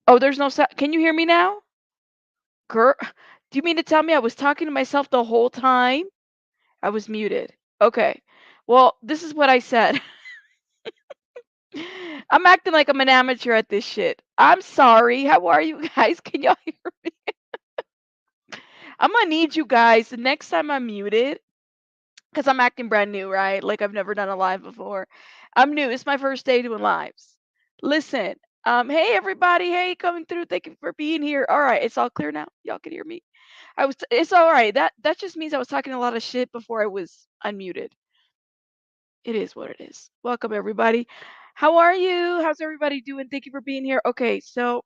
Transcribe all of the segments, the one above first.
Oh, there's no sound. Can you hear me now? Girl, do you mean to tell me I was talking to myself the whole time? I was muted. Okay. Well, this is what I said. I'm acting like I'm an amateur at this shit. I'm sorry. How are you guys? Can y'all hear me? I'm gonna need you guys the next time I'm muted because I'm acting brand new, right? Like I've never done a live before. I'm new. It's my first day doing lives. Listen, hey everybody, hey, coming through. Thank you for being here. All right, it's all clear now. Y'all can hear me. It's all right. That just means I was talking a lot of shit before I was unmuted. It is what it is. Welcome everybody. How are you? How's everybody doing? Thank you for being here. Okay, so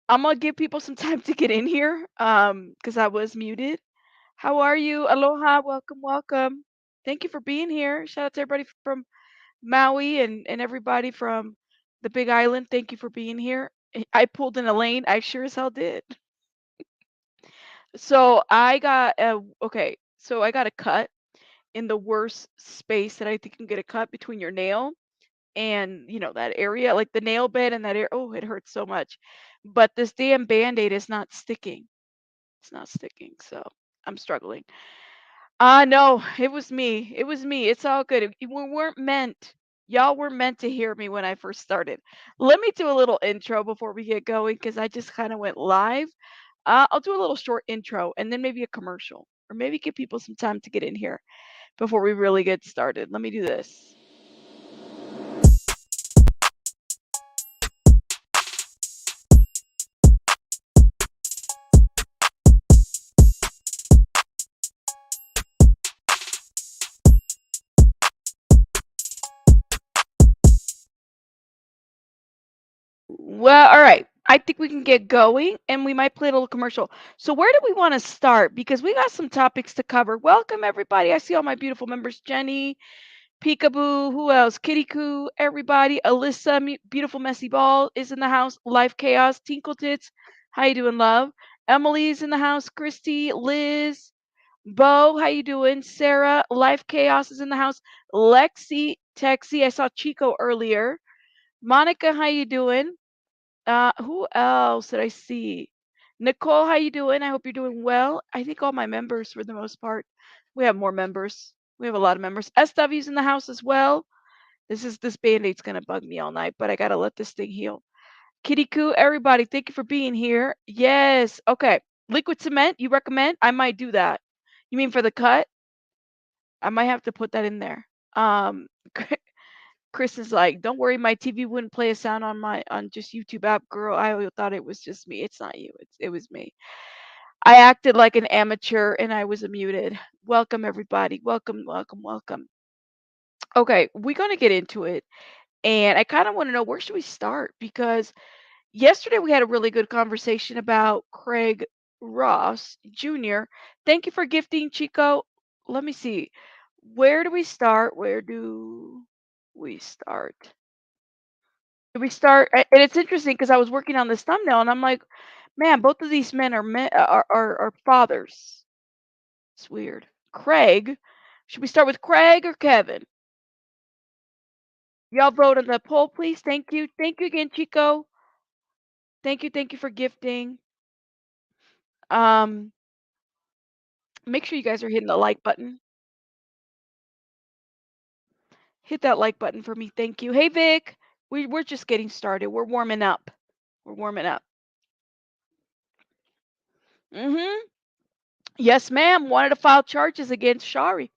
I'm gonna give people some time to get in here, because I was muted. How are you? Aloha, welcome, welcome. Thank you for being here. Shout out to everybody from Maui and everybody from the Big Island. Thank you for being here. I pulled in a lane. I sure as hell did. So I got a okay. So I got a cut in the worst space that I think you can get a cut between your nail and that area, like the nail bed and that area. Oh, it hurts so much. But this damn band-aid is not sticking. It's not sticking. So I'm struggling. No, it was me. It was me. It's all good. We weren't meant. Y'all were meant to hear me when I first started. Let me do a little intro before we get going because I just kind of went live. I'll do a little short intro and then maybe a commercial or maybe give people some time to get in here before we really get started. Let me do this. Well, all right. I think we can get going and we might play a little commercial. So, where do we want to start? Because we got some topics to cover. Welcome, everybody. I see all my beautiful members Jenny, Peekaboo, who else? Kitty Coo, everybody. Alyssa, beautiful messy ball is in the house. Life Chaos, Tinkle Tits. How you doing, love? Emily's in the house. Christy, Liz, Bo, how you doing? Sarah, Life Chaos is in the house. Lexi, Texie. I saw Chico earlier. Monica, how you doing? Who else did I see? Nicole, how you doing? I hope you're doing well. I think all my members, for the most part, we have more members. We have a lot of members. SW's in the house as well. This band-aid's gonna bug me all night, but I gotta let this thing heal. Kitty Coo, everybody, thank you for being here. Yes. Okay. Liquid cement, you recommend? I might do that. You mean for the cut? I might have to put that in there. Um, Chris is like, "Don't worry, my TV wouldn't play a sound on my on just YouTube app, girl. I thought it was just me. It's not you. It was me. I acted like an amateur and I was muted. Welcome everybody. Welcome, welcome, welcome. Okay, we're gonna get into it, and I kind of want to know where should we start because yesterday we had a really good conversation about Craig Ross Jr. Thank you for gifting, Chico. Let me see. Where do we start? Where do we start? We start and it's interesting because I was working on this thumbnail and I'm like, man, both of these men are fathers. It's weird. Craig. Should we start with Craig or Kevin? Y'all vote on the poll, please. Thank you. Thank you again, Chico. Thank you for gifting. Um, make sure you guys are hitting the like button. Hit that like button for me. Thank you. Hey Vic. We're just getting started. We're warming up. We're warming up. Mm-hmm. Yes, ma'am. Wanted to file charges against Shari.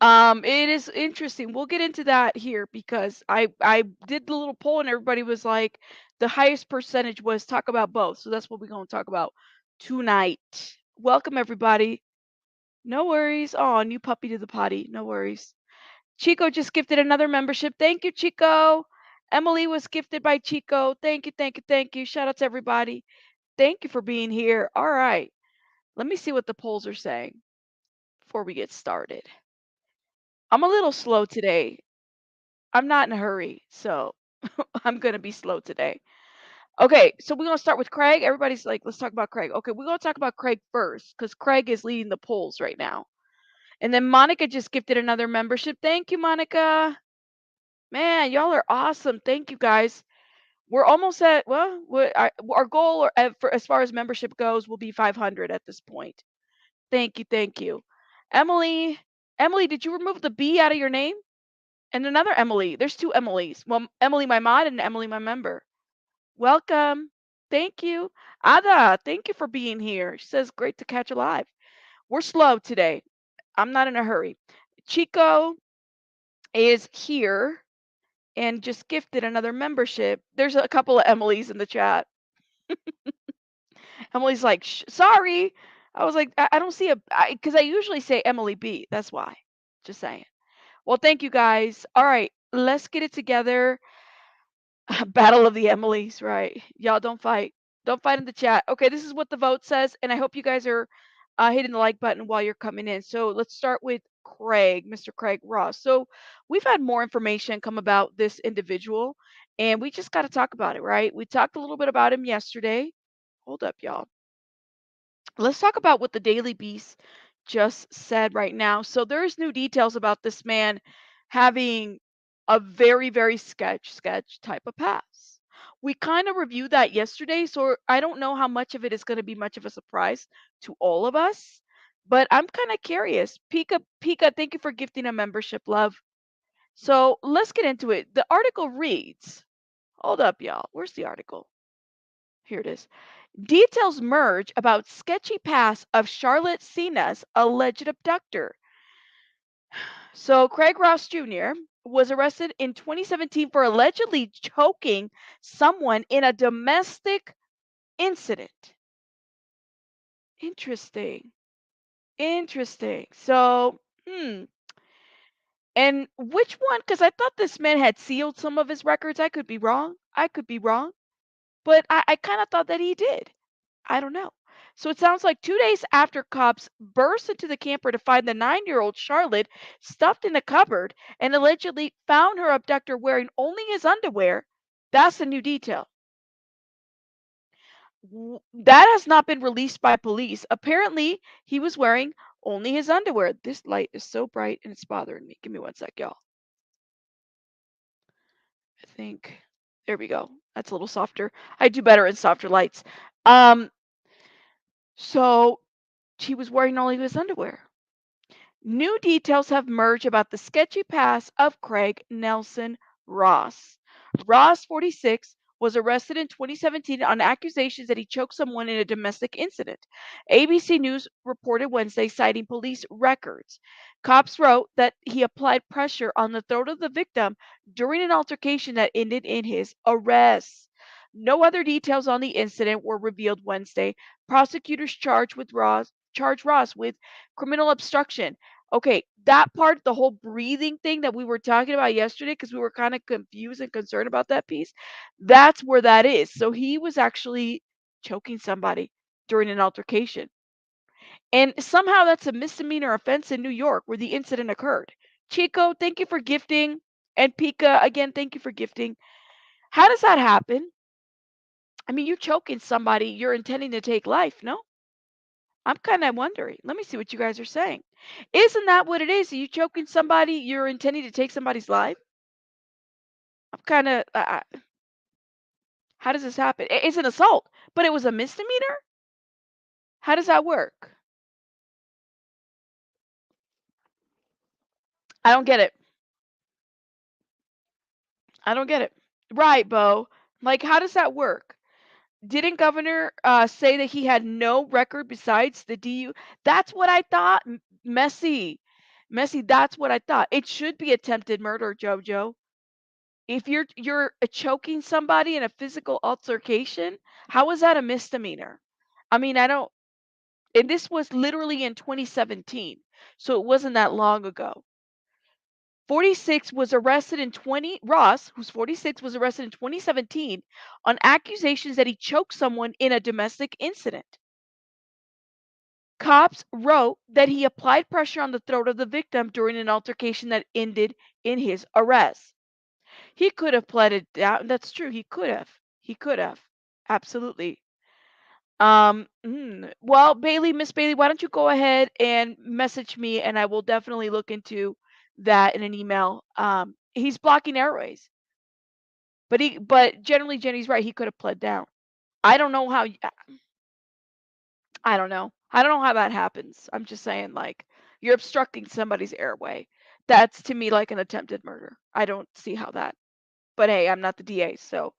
It is interesting. We'll get into that here because I did the little poll and everybody was like, the highest percentage was talk about both. So that's what we're gonna talk about tonight. Welcome everybody. No worries. Oh, new puppy to the potty. No worries. Chico just gifted another membership. Thank you, Chico. Emily was gifted by Chico. Thank you, thank you, thank you. Shout out to everybody. Thank you for being here. All right. Let me see what the polls are saying before we get started. I'm a little slow today. I'm not in a hurry, so I'm gonna be slow today. Okay, so we're gonna start with Craig. Everybody's like, let's talk about Craig. Okay, we're gonna talk about Craig first because Craig is leading the polls right now. And then Monica just gifted another membership. Thank you, Monica. Man, y'all are awesome. Thank you guys. We're almost at, well, our goal, for as far as membership goes, will be 500 at this point. Thank you, thank you. Emily, Emily, did you remove the B out of your name? And another Emily. There's two Emilys. Well, Emily, my mod, and Emily, my member. Welcome. Thank you. Ada, thank you for being here. She says, great to catch you live. We're slow today. I'm not in a hurry. Chico is here and just gifted another membership. There's a couple of Emily's in the chat. Emily's like, sorry. I was like, I don't see because I usually say Emily B. That's why. Just saying. Well, thank you guys. All right, let's get it together. Battle of the Emilys, right? Y'all don't fight. Don't fight in the chat. Okay, this is what the vote says, and I hope you guys are hitting the like button while you're coming in. So let's start with Craig, Mr. Craig Ross. So we've had more information come about this individual, and we just got to talk about it, right? We talked a little bit about him yesterday. Hold up, y'all. Let's talk about what the Daily Beast just said right now. So there's new details about this man having a very, very sketch type of past. We kind of reviewed that yesterday, so I don't know how much of it is going to be much of a surprise to all of us, but I'm kind of curious. Pika, thank you for gifting a membership, love. So let's get into it. The article reads, hold up, y'all. Where's the article? Here it is. Details merge about sketchy past of Charlotte Sena's alleged abductor. So, Craig Ross Jr. was arrested in 2017 for allegedly choking someone in a domestic incident. Interesting. Interesting. So, and which one? Because I thought this man had sealed some of his records. I could be wrong. I could be wrong. But I kind of thought that he did. I don't know. So it sounds like 2 days after cops burst into the camper to find the 9-year-old Charlotte stuffed in a cupboard and allegedly found her abductor wearing only his underwear, that's a new detail. That has not been released by police. Apparently, he was wearing only his underwear. This light is so bright and it's bothering me. Give me one sec, y'all. I think there we go. That's a little softer. I do better in softer lights. So he was wearing only his underwear. New details have emerged about the sketchy past of Craig Nelson Ross. Ross, 46, was arrested in 2017 on accusations that he choked someone in a domestic incident. ABC News reported Wednesday, citing police records. Cops wrote that he applied pressure on the throat of the victim during an altercation that ended in his arrest. No other details on the incident were revealed Wednesday. Prosecutors charged Ross with criminal obstruction. Okay, that part, the whole breathing thing that we were talking about yesterday, because we were kind of confused and concerned about that piece, that's where that is. So he was actually choking somebody during an altercation. And somehow that's a misdemeanor offense in New York where the incident occurred. Chico, thank you for gifting. And Pika, again, thank you for gifting. How does that happen? I mean, you're choking somebody, you're intending to take life, no? I'm kind of wondering. Let me see what you guys are saying. Isn't that what it is? Are you choking somebody? You're intending to take somebody's life? I'm kind of. How does this happen? It's an assault, but it was a misdemeanor? How does that work? I don't get it. I don't get it. Right, Bo. Like, how does that work? Didn't Governor say that he had no record besides the DU? That's what I thought. Messy. Messy, that's what I thought. It should be attempted murder, Jojo. If you're choking somebody in a physical altercation, how is that a misdemeanor? I mean, I don't, and this was literally in 2017, so it wasn't that long ago. 46 was arrested in 20 Ross, who's 46, was arrested in 2017 on accusations that he choked someone in a domestic incident. Cops wrote that he applied pressure on the throat of the victim during an altercation that ended in his arrest. He could have pleaded down. That's true. He could have. He could have. Absolutely. Well, Bailey, Miss Bailey, why don't you go ahead and message me and I will definitely look into that in an email. He's blocking airways. But generally, Jenny's right. He could have pled down. I don't know how. I don't know. I don't know how that happens. I'm just saying, like, you're obstructing somebody's airway. That's to me like an attempted murder. I don't see how that. But hey, I'm not the DA, so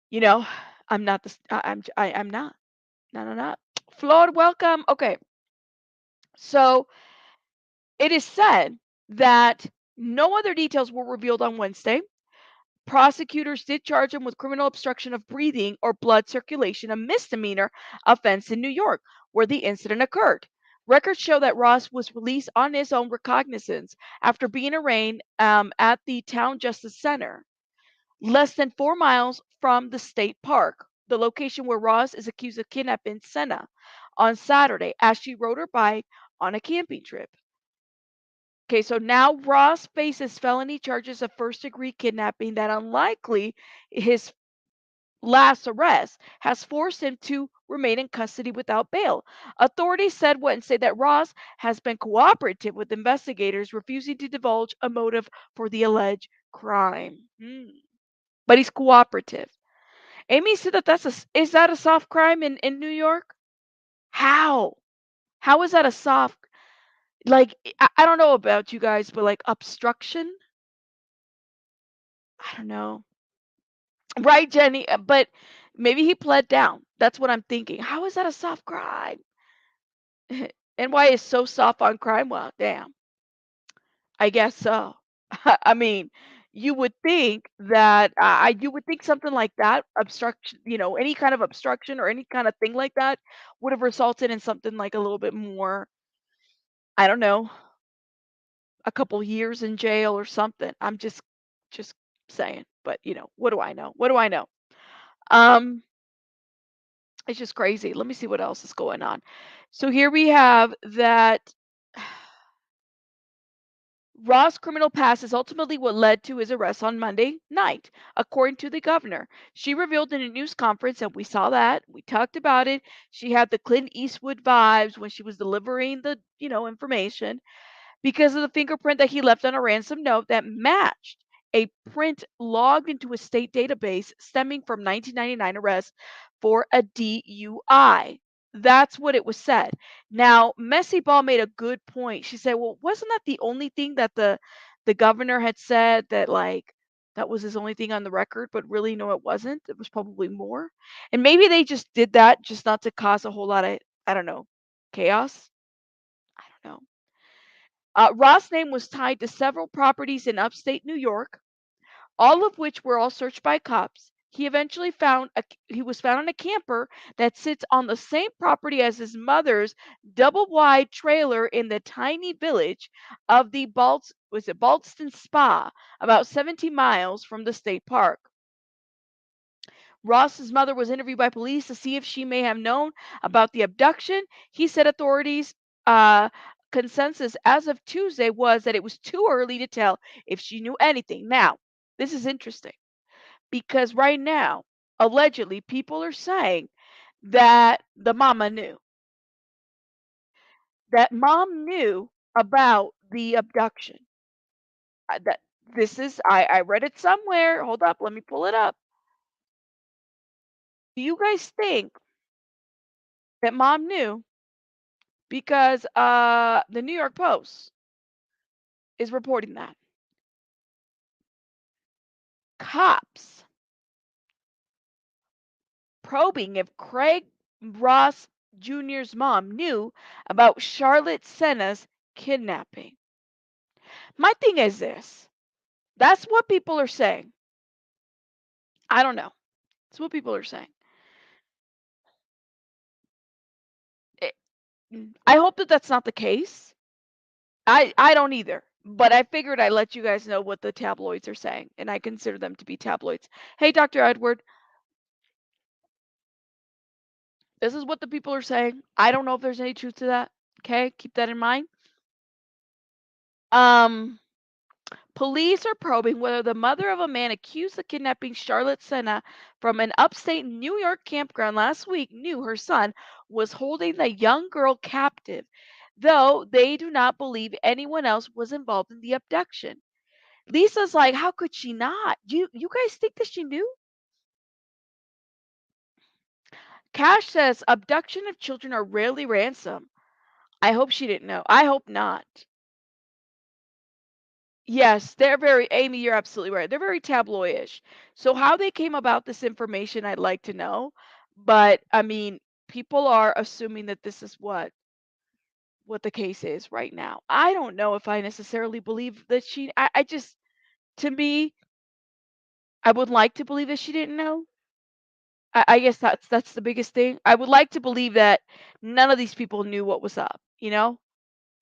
you know, I'm not the. I'm not. No, no, no. Flawed. Welcome. Okay, so it is said that no other details were revealed on Wednesday. Prosecutors did charge him with criminal obstruction of breathing or blood circulation, a misdemeanor offense in New York, where the incident occurred. Records show that Ross was released on his own recognizance after being arraigned at the Town Justice Center, less than 4 miles from the state park, the location where Ross is accused of kidnapping Sena on Saturday as she rode her bike on a camping trip. Okay, so now Ross faces felony charges of first degree kidnapping that unlikely his last arrest has forced him to remain in custody without bail. Authorities said Wednesday that Ross has been cooperative with investigators, refusing to divulge a motive for the alleged crime. But he's cooperative. Amy said that is that a soft crime in New York? How? How is that a soft? Like I don't know about you guys, but like obstruction. I don't know. Right, Jenny? But maybe he pled down. That's what I'm thinking. How is that a soft crime? NY is so soft on crime. Well, damn. I guess so. I mean, you would think that you would think something like that, obstruction, any kind of obstruction or any kind of thing like that would have resulted in something like a little bit more, I don't know, a couple years in jail or something. I'm just saying. But, what do I know? What do I know? Um It's just crazy. Let me see what else is going on. So here we have that Ross' criminal past is ultimately what led to his arrest on Monday night, according to the governor. She revealed in a news conference, and we saw that. We talked about it. She had the Clint Eastwood vibes when she was delivering the, information because of the fingerprint that he left on a ransom note that matched a print logged into a state database stemming from 1999 arrest for a DUI. That's what it was said. Now, Messy Ball made a good point. She said, "Well, wasn't that the only thing that the governor had said that like that was his only thing on the record, but really no it wasn't. It was probably more. And maybe they just did that just not to cause a whole lot of I don't know, chaos. I don't know. Ross' name was tied to several properties in upstate New York, all of which were all searched by cops. He was found in a camper that sits on the same property as his mother's double-wide trailer in the tiny village of the Ballston Spa, about 17 miles from the state park. Ross's mother was interviewed by police to see if she may have known about the abduction. He said authorities' uh, consensus as of Tuesday was that it was too early to tell if she knew anything. Now, this is interesting because right now, allegedly, people are saying that the mama knew, that mom knew about the abduction. That this is I read it somewhere. Hold up, let me pull it up. Do you guys think that mom knew? Because the New York Post is reporting that cops probing if Craig Ross Jr.'s mom knew about Charlotte Sena's kidnapping. My thing is this. That's what people are saying. I don't know. That's what people are saying. It, I hope that that's not the case. I don't either. But I figured I'd let you guys know what the tabloids are saying, and I consider them to be tabloids. Hey, Dr. Edward, this is what the people are saying. I don't know if there's any truth to that. Okay, keep that in mind. Um, Police are probing whether the mother of a man accused of kidnapping Charlotte Sena from an upstate New York campground last week knew her son was holding the young girl captive, though they do not believe anyone else was involved in the abduction. Lisa's like, how could she not? You guys think that she knew? Cash says abduction of children are rarely ransom. I hope she didn't know. I hope not. Yes, they're very Amy, you're absolutely right. They're very tabloidish. So how they came about this information, I'd like to know. But I mean, people are assuming that this is what the case is right now. I don't know if I necessarily believe that I just to me, I would like to believe that she didn't know. I guess that's the biggest thing. I would like to believe that none of these people knew what was up, you know?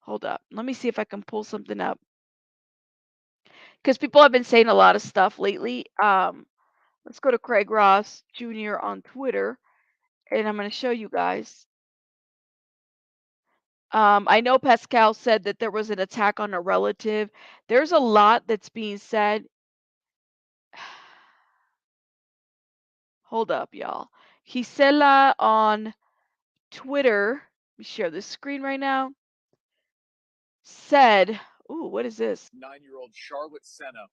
Hold up. Let me see if I can pull something up. Because people have been saying a lot of stuff lately. Let's go to Craig Ross Jr. on Twitter, and I'm going to show you guys. I know Pascal said that there was an attack on a relative. There's a lot that's being said. Hold up, y'all. Gisela on Twitter, let me share this screen right now, said, ooh, what is this? 9-year-old Charlotte Sena.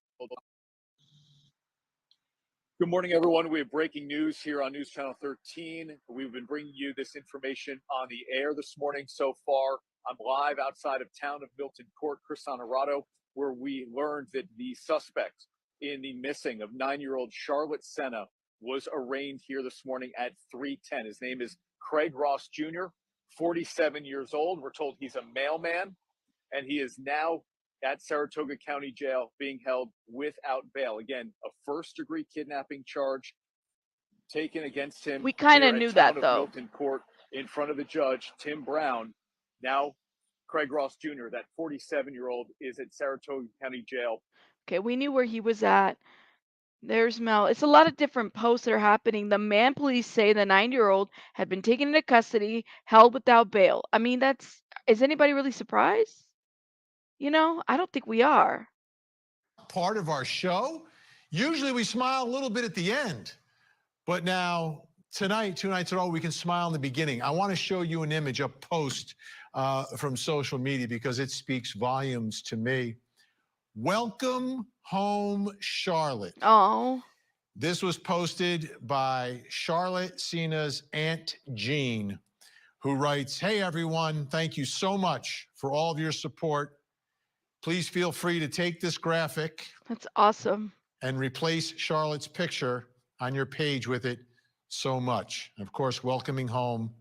Good morning, everyone. We have breaking news here on News Channel 13. We've been bringing you this information on the air this morning so far. I'm live outside of town of Milton Court, Chris Honorado, where we learned that the suspect in the missing of 9-year-old Charlotte Sena was arraigned here this morning at 3:10. His name is Craig Ross Jr., 47 years old. We're told he's a mailman, and he is now at Saratoga County Jail being held without bail. Again, a first-degree kidnapping charge taken against him. We kind of here knew at that, town though. of Milton Court in front of the judge, Tim Brown. Now, Craig Ross Jr., that 47-year-old, is at Saratoga County Jail. Okay, we knew where he was at. There's Mel. It's a lot of different posts that are happening. The man police say the 9-year-old had been taken into custody, held without bail. I mean, is anybody really surprised? You know, I don't think we are. Part of our show. Usually we smile a little bit at the end, but now tonight, 2 nights in a row, we can smile in the beginning. I want to show you an image, a post from social media, because it speaks volumes to me. Welcome home, Charlotte. Oh. This was posted by Charlotte Sena's Aunt Jean, who writes, "Hey everyone, thank you so much for all of your support. Please feel free to take this graphic That's awesome. and replace Charlotte's picture on your page with it so much." And of course, welcoming home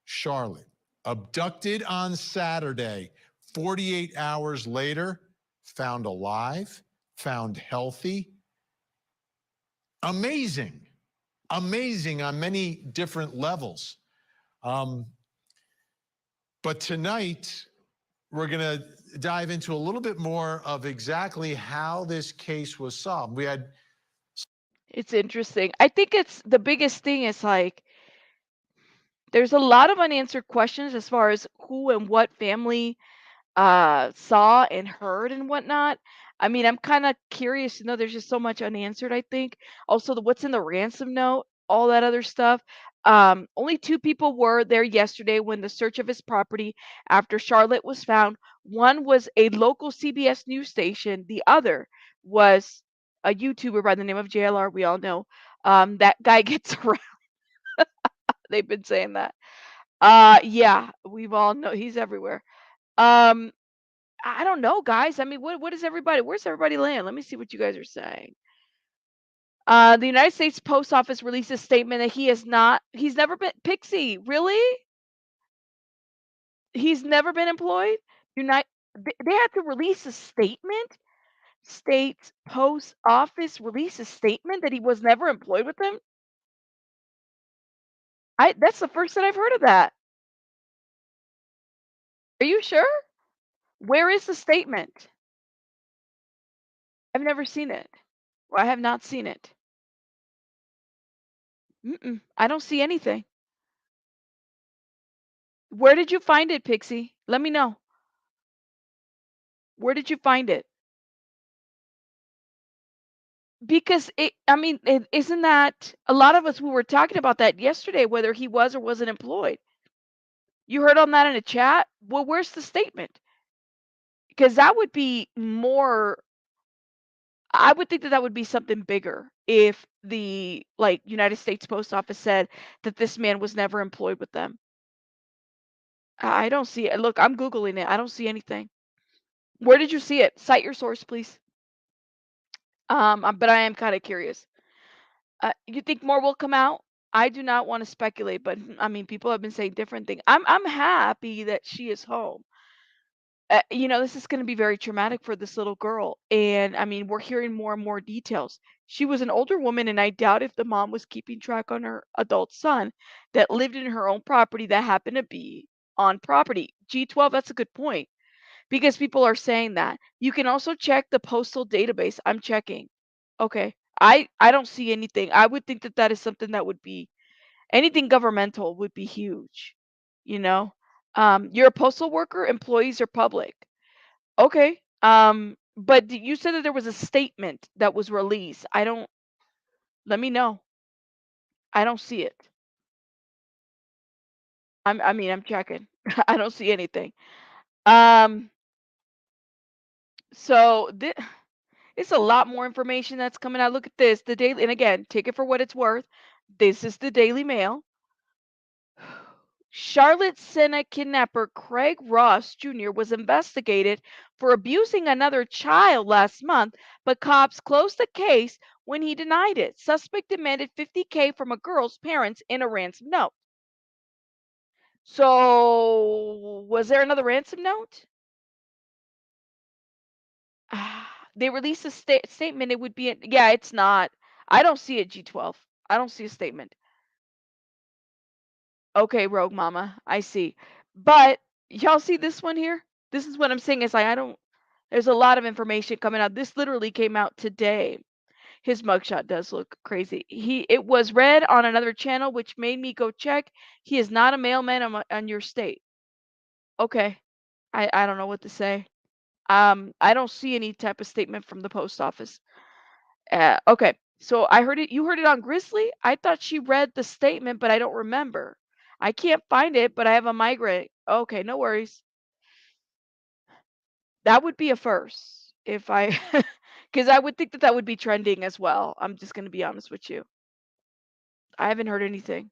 Charlotte. Abducted on Saturday, 48 hours later, found alive, found healthy. Amazing. Amazing on many different levels. But tonight, we're going to dive into a little bit more of exactly how this case was solved. It's interesting. I think it's the biggest thing is like there's a lot of unanswered questions as far as who and what family saw and heard and whatnot. I mean, I'm kind of curious to know. There's just so much unanswered, I think. Also, what's in the ransom note, all that other stuff. Only 2 people were there yesterday when the search of his property after Charlotte was found. One was a local CBS news station. The other was a YouTuber by the name of JLR. We all know that guy gets around. They've been saying that. Yeah, we've all know he's everywhere. Um, I don't know, guys. I mean, what is everybody? Where's everybody land? Let me see what you guys are saying. The United States Post Office released a statement that he's never been Pixie. Really? He's never been employed? Unite they had to release a statement. States Post Office released a statement that he was never employed with them. That's the first that I've heard of that. Are you sure? Where is the statement? I've never seen it. Well, I have not seen it. I don't see anything. Where did you find it, Pixie? Let me know. Where did you find it? Because I mean, isn't that a lot of us we were talking about that yesterday, whether he was or wasn't employed? You heard on that in a chat? Well, where's the statement? Because that would be more I would think that that would be something bigger if the like United States Post Office said that this man was never employed with them. I don't see it. Look, I'm Googling it. I don't see anything. Where did you see it? Cite your source, please. But I am kind of curious. You think more will come out? I do not want to speculate, but I mean, people have been saying different things. I'm happy that she is home. This is going to be very traumatic for this little girl, and I mean, we're hearing more and more details. She was an older woman, and I doubt if the mom was keeping track on her adult son that lived in her own property that happened to be on property. G12, that's a good point because people are saying that. You can also check the postal database. I'm checking. Okay. I don't see anything. I would think that that is something that would be anything governmental would be huge, you know? You're a postal worker, employees are public. Okay. But you said that there was a statement that was released. Let me know. I don't see it. I'm checking. I don't see anything. Um, so it's a lot more information that's coming out. Look at this. The daily, and again, take it for what it's worth. This is the Daily Mail. Charlotte Sena kidnapper Craig Ross Jr. was investigated for abusing another child last month, but cops closed the case when he denied it. Suspect demanded $50K from a girl's parents in a ransom note. So, was there another ransom note? They released a statement. It would be, yeah, it's not. I don't see it, G12. I don't see a statement. Okay, Rogue Mama, I see. But y'all see this one here? This is what I'm saying is like I don't there's a lot of information coming out. This literally came out today. His mugshot does look crazy. It was read on another channel which made me go check. He is not a mailman on your state. Okay. I don't know what to say. I don't see any type of statement from the post office. Okay. So I heard it. You heard it on Grizzly. I thought she read the statement, but I don't remember. I can't find it, but I have a migraine. Okay, no worries. That would be a first if I, because I would think that that would be trending as well. I'm just going to be honest with you. I haven't heard anything,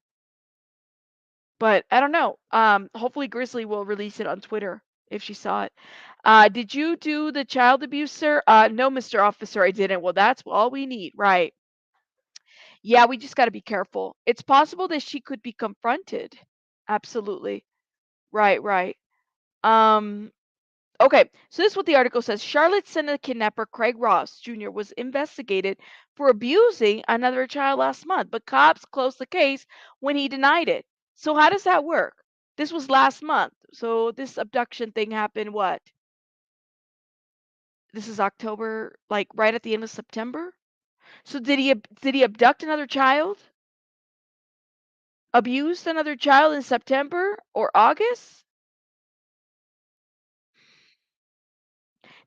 but I don't know. Hopefully Grizzly will release it on Twitter if she saw it. Did you do the child abuse, sir? No, Mr. Officer, I didn't. Well, that's all we need, right? Yeah, we just got to be careful. It's possible that she could be confronted. Absolutely. Right, right. Um, okay, so this is what the article says. Charlotte Sena kidnapper Craig Ross Jr. was investigated for abusing another child last month, but cops closed the case when he denied it. So how does that work? This was last month. So this abduction thing happened what? This is October, like right at the end of September? So did he abduct another child? Abused another child in September or August?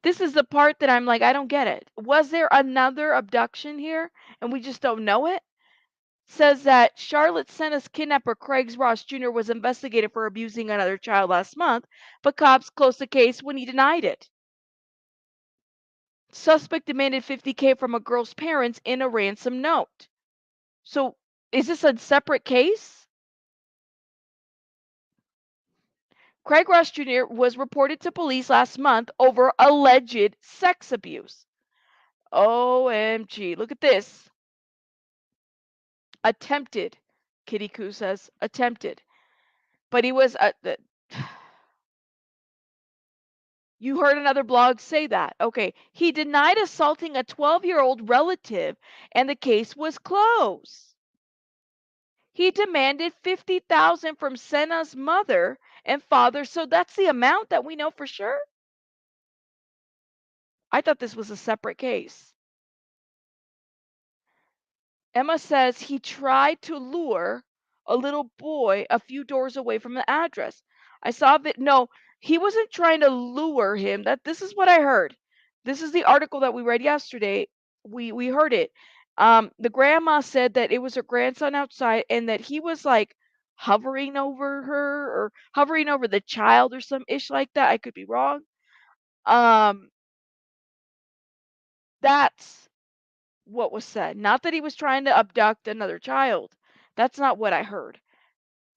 This is the part that I'm like, I don't get it. Was there another abduction here and we just don't know it? Says that Charlotte Sena's kidnapper Craig Ross Jr. was investigated for abusing another child last month, but cops closed the case when he denied it. Suspect demanded $50K from a girl's parents in a ransom note. So, is this a separate case? Craig Ross Jr. was reported to police last month over alleged sex abuse. OMG. Look at this. Attempted. Kitty Koo says attempted. But he was you heard another blog say that. Okay. He denied assaulting a 12-year-old relative and the case was closed. He demanded 50,000 from Sena's mother and father. So that's the amount that we know for sure. I thought this was a separate case. Emma says he tried to lure a little boy a few doors away from the address. I saw it. No, he wasn't trying to lure him. This is what I heard. This is the article that we read yesterday. We heard it. The grandma said that it was her grandson outside and that he was like hovering over her or hovering over the child or some ish like that. I could be wrong. Um, that's what was said. Not that he was trying to abduct another child. That's not what I heard.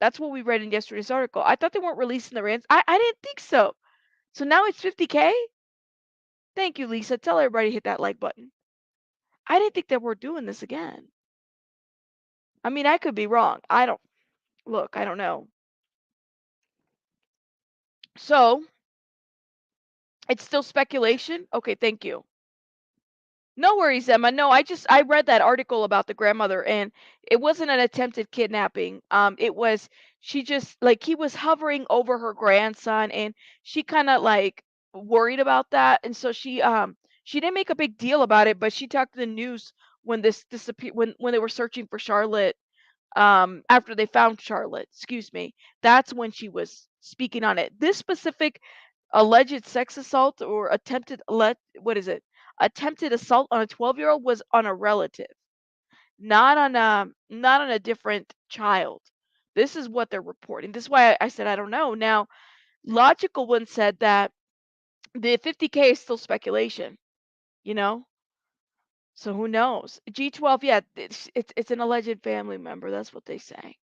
That's what we read in yesterday's article. I thought they weren't releasing the ransom. I didn't think so. So now it's 50K? Thank you, Lisa. Tell everybody to hit that like button. I didn't think that we're doing this again. I mean, I could be wrong. I don't know. So it's still speculation. Okay, thank you. No worries, Emma. No, I read that article about the grandmother, and it wasn't an attempted kidnapping. It was she just like he was hovering over her grandson, and she kind of like worried about that, and so she didn't make a big deal about it, but she talked to the news when this disappeared when they were searching for Charlotte. After they found Charlotte, excuse me, that's when she was speaking on it. This specific alleged sex assault or what is it? Attempted assault on a 12-year-old was on a relative, not on a different child. This is what they're reporting. This is why I said I don't know. Now, logical one said that the 50K is still speculation, you know? So who knows? G12, yeah, it's an alleged family member. That's what they say.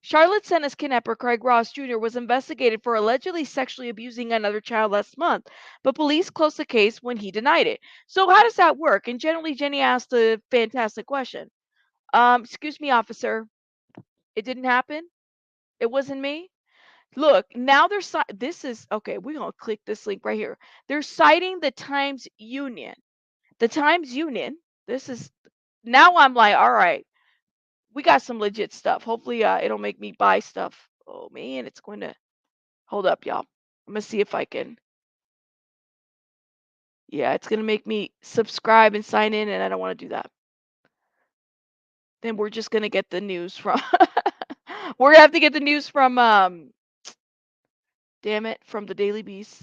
Charlotte Sena's kidnapper, Craig Ross Jr., was investigated for allegedly sexually abusing another child last month, but police closed the case when he denied it. So, how does that work? And generally, Jenny asked a fantastic question. Excuse me, officer, it didn't happen? It wasn't me? Look, now this is okay. We're going to click this link right here. They're citing the Times Union. The Times Union, this is now I'm like, all right, we got some legit stuff. Hopefully, it'll make me buy stuff. Oh man, it's going to hold up, y'all. I'm gonna see if I can. Yeah, it's gonna make me subscribe and sign in, and I don't want to do that. Then we're just gonna get the news from. We're gonna have to get the news from. Damn it, from the Daily Beast.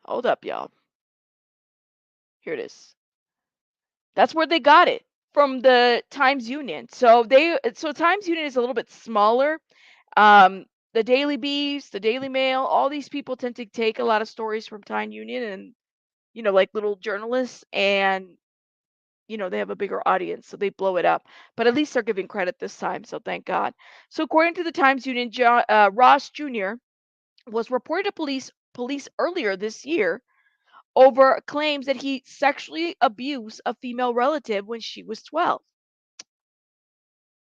Hold up, y'all. Here it is. That's where they got it from the Times Union. So Times Union is a little bit smaller. Um, the Daily Beast, the Daily Mail, all these people tend to take a lot of stories from Time Union and like little journalists, and they have a bigger audience, so they blow it up. But at least they're giving credit this time, so thank God. So according to the Times Union, Ross Jr. was reported to police earlier this year over claims that he sexually abused a female relative when she was 12.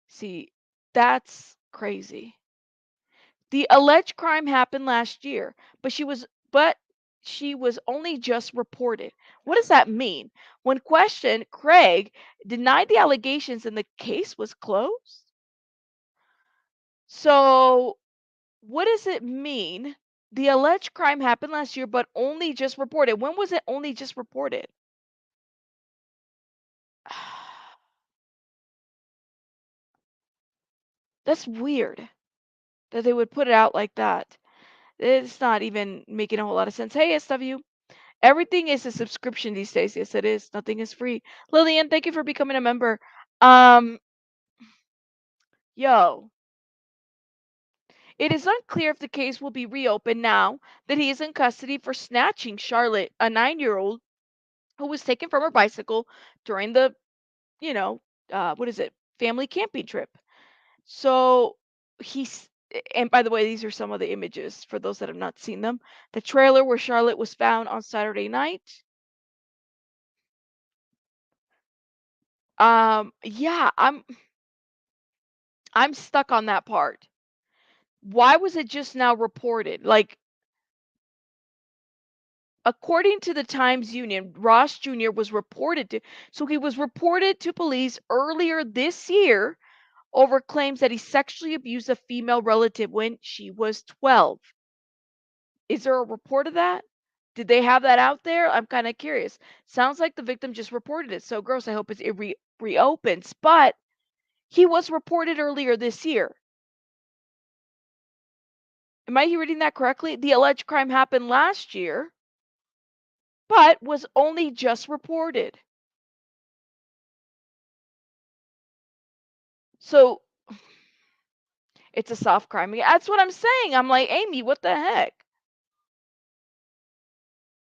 See, that's crazy. The alleged crime happened last year, but she was only just reported. What does that mean? When questioned, Craig denied the allegations and the case was closed. So, what does it mean? The alleged crime happened last year, but only just reported. When was it only just reported? That's weird that they would put it out like that. It's not even making a whole lot of sense. Hey, SW. Everything is a subscription these days. Yes, it is. Nothing is free. Lillian, thank you for becoming a member. Um, yo, it is unclear if the case will be reopened now that he is in custody for snatching Charlotte, a 9-year-old who was taken from her bicycle during the, you know, what is it, family camping trip. So he's, and by the way, these are some of the images for those that have not seen them. The trailer where Charlotte was found on Saturday night. Yeah, I'm stuck on that part. Why was it just now reported? Like, according to the Times Union, Ross Jr. was reported to, so he was reported to police earlier this year over claims that he sexually abused a female relative when she was 12. Is there a report of that? Did they have that out there? I'm kind of curious. Sounds like the victim just reported it. So gross. I hope it reopens. But he was reported earlier this year. Am I reading that correctly? The alleged crime happened last year, but was only just reported. So it's a soft crime. That's what I'm saying. I'm like, Amy, what the heck?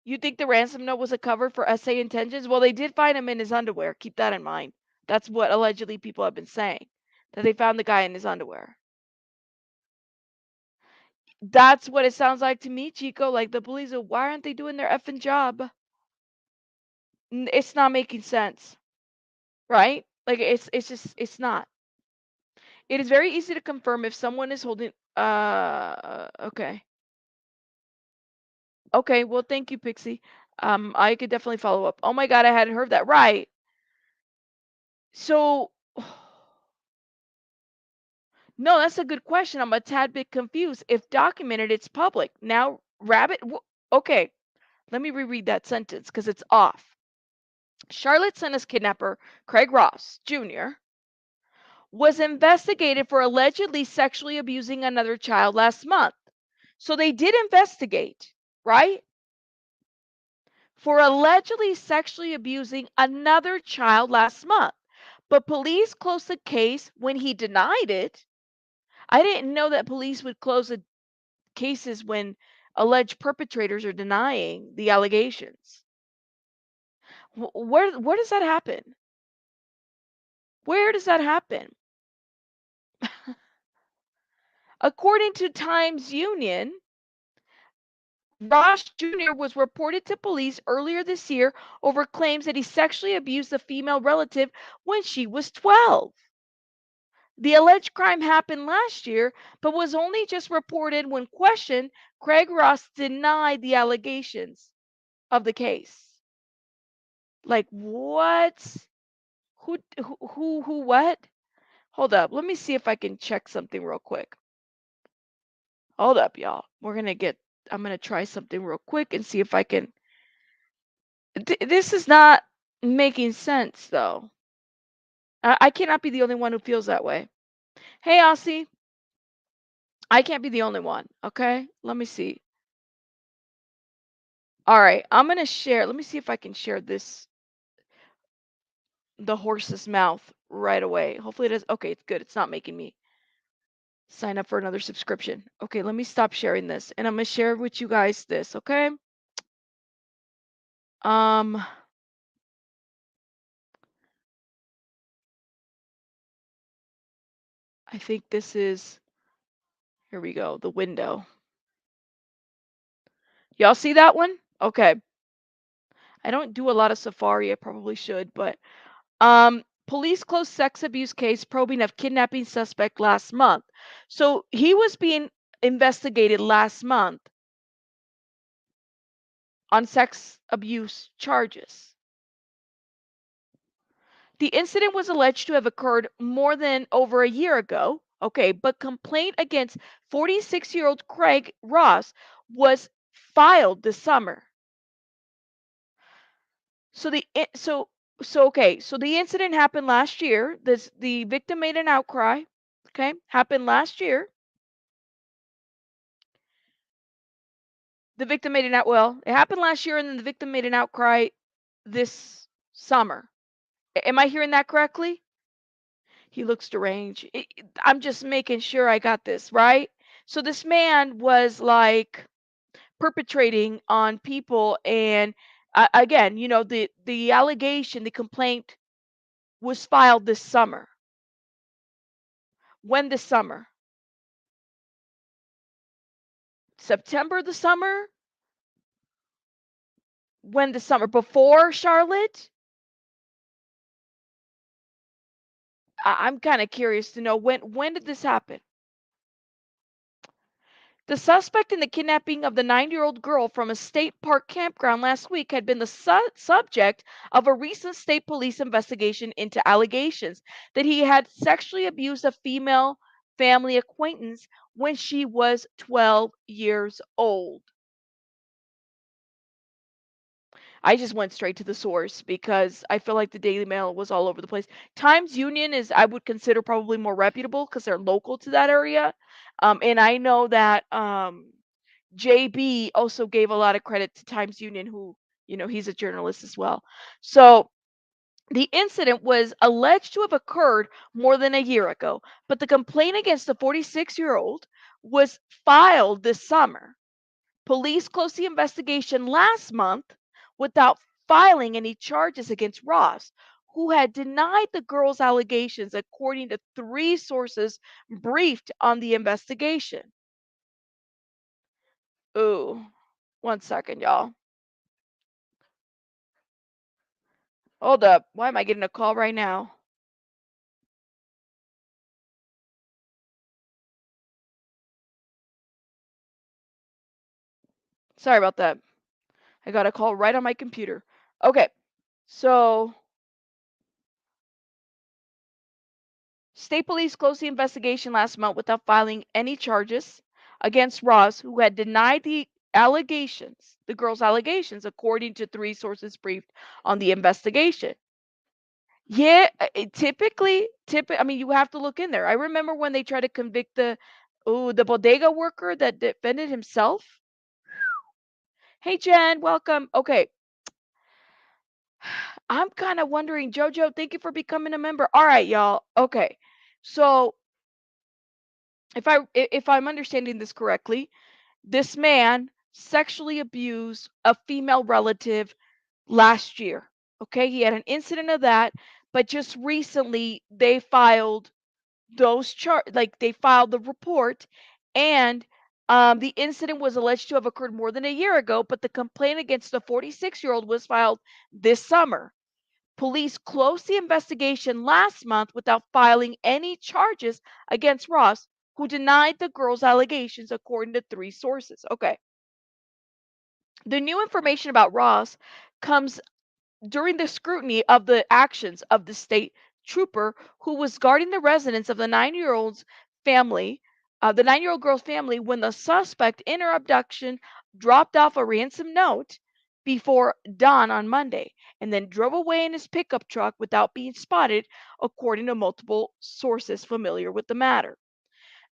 You think the ransom note was a cover for SA intentions? Well, they did find him in his underwear. Keep that in mind. That's what allegedly people have been saying, that they found the guy in his underwear. That's what it sounds like to me, Chico. Like the police are, why aren't they doing their effing job? It's not making sense, right? Like it's just it's not. It is very easy to confirm if someone is holding. Okay. Okay. Well, thank you, Pixie. I could definitely follow up. Oh my God, I hadn't heard that. Right. So, no, that's a good question. I'm a tad bit confused. If documented, it's public. Now, rabbit. Okay. Let me reread that sentence because it's off. Charlotte Sena's kidnapper, Craig Ross Jr., was investigated for allegedly sexually abusing another child last month. So they did investigate, right? For allegedly sexually abusing another child last month. But police closed the case when he denied it. I didn't know that police would close the cases when alleged perpetrators are denying the allegations. Where does that happen? Where does that happen? According to Times Union, Ross Jr. was reported to police earlier this year over claims that he sexually abused a female relative when she was 12. The alleged crime happened last year, but was only just reported when questioned. Craig Ross denied the allegations of the case. Like what? Who, what? Hold up. Let me see if I can check something real quick. Hold up, y'all. I'm going to try something real quick and see if I can. This is not making sense, though. I cannot be the only one who feels that way. Hey, Aussie. I can't be the only one. Okay. Let me see. All right. I'm going to share. Let me see if I can share the horse's mouth right away. Hopefully it is. Okay. It's good. It's not making me sign up for another subscription. Okay. Let me stop sharing this and I'm going to share with you guys this. Okay. I think this is, here we go, the window. Y'all see that one? Okay. I don't do a lot of Safari. I probably should, but police closed sex abuse case probing of kidnapping suspect last month. So he was being investigated last month on sex abuse charges. The incident was alleged to have occurred more than over a year ago. Okay, but complaint against 46-year-old Craig Ross was filed this summer. So the incident happened last year. The victim made an outcry. Okay, happened last year. The victim made an out. Well, it happened last year, and then the victim made an outcry this summer. Am I hearing that correctly? He looks deranged. I'm just making sure I got this right. So this man was like perpetrating on people, and again, the allegation, the complaint was filed this summer. When this summer? September the summer? When the summer? Before Charlotte? I'm kind of curious to know when did this happen? The suspect in the kidnapping of the 9-year-old girl from a state park campground last week had been the subject of a recent state police investigation into allegations that he had sexually abused a female family acquaintance when she was 12 years old. I just went straight to the source because I feel like the Daily Mail was all over the place. Times Union is, I would consider, probably more reputable because they're local to that area. And I know that JB also gave a lot of credit to Times Union, who, he's a journalist as well. So the incident was alleged to have occurred more than a year ago, but the complaint against the 46-year-old was filed this summer. Police closed the investigation last month without filing any charges against Ross, who had denied the girls' allegations, according to 3 sources briefed on the investigation. Ooh, 1 second, y'all. Hold up. Why am I getting a call right now? Sorry about that. I got a call right on my computer. Okay, so state police closed the investigation last month without filing any charges against Ross, who had denied the girls' allegations, according to 3 sources briefed on the investigation. Yeah, I mean, you have to look in there. I remember when they tried to convict the bodega worker that defended himself. Hey, Jen, welcome. Okay, I'm kind of wondering, Jojo, thank you for becoming a member. All right, y'all. Okay, so if I'm understanding this correctly, this man sexually abused a female relative last year. Okay, he had an incident of that, but just recently they filed they filed the report, and the incident was alleged to have occurred more than a year ago, but the complaint against the 46-year-old was filed this summer. Police closed the investigation last month without filing any charges against Ross, who denied the girls' allegations, according to 3 sources. Okay. The new information about Ross comes during the scrutiny of the actions of the state trooper who was guarding the residence of the 9-year-old girl's family, when the suspect in her abduction dropped off a ransom note before dawn on Monday and then drove away in his pickup truck without being spotted, according to multiple sources familiar with the matter.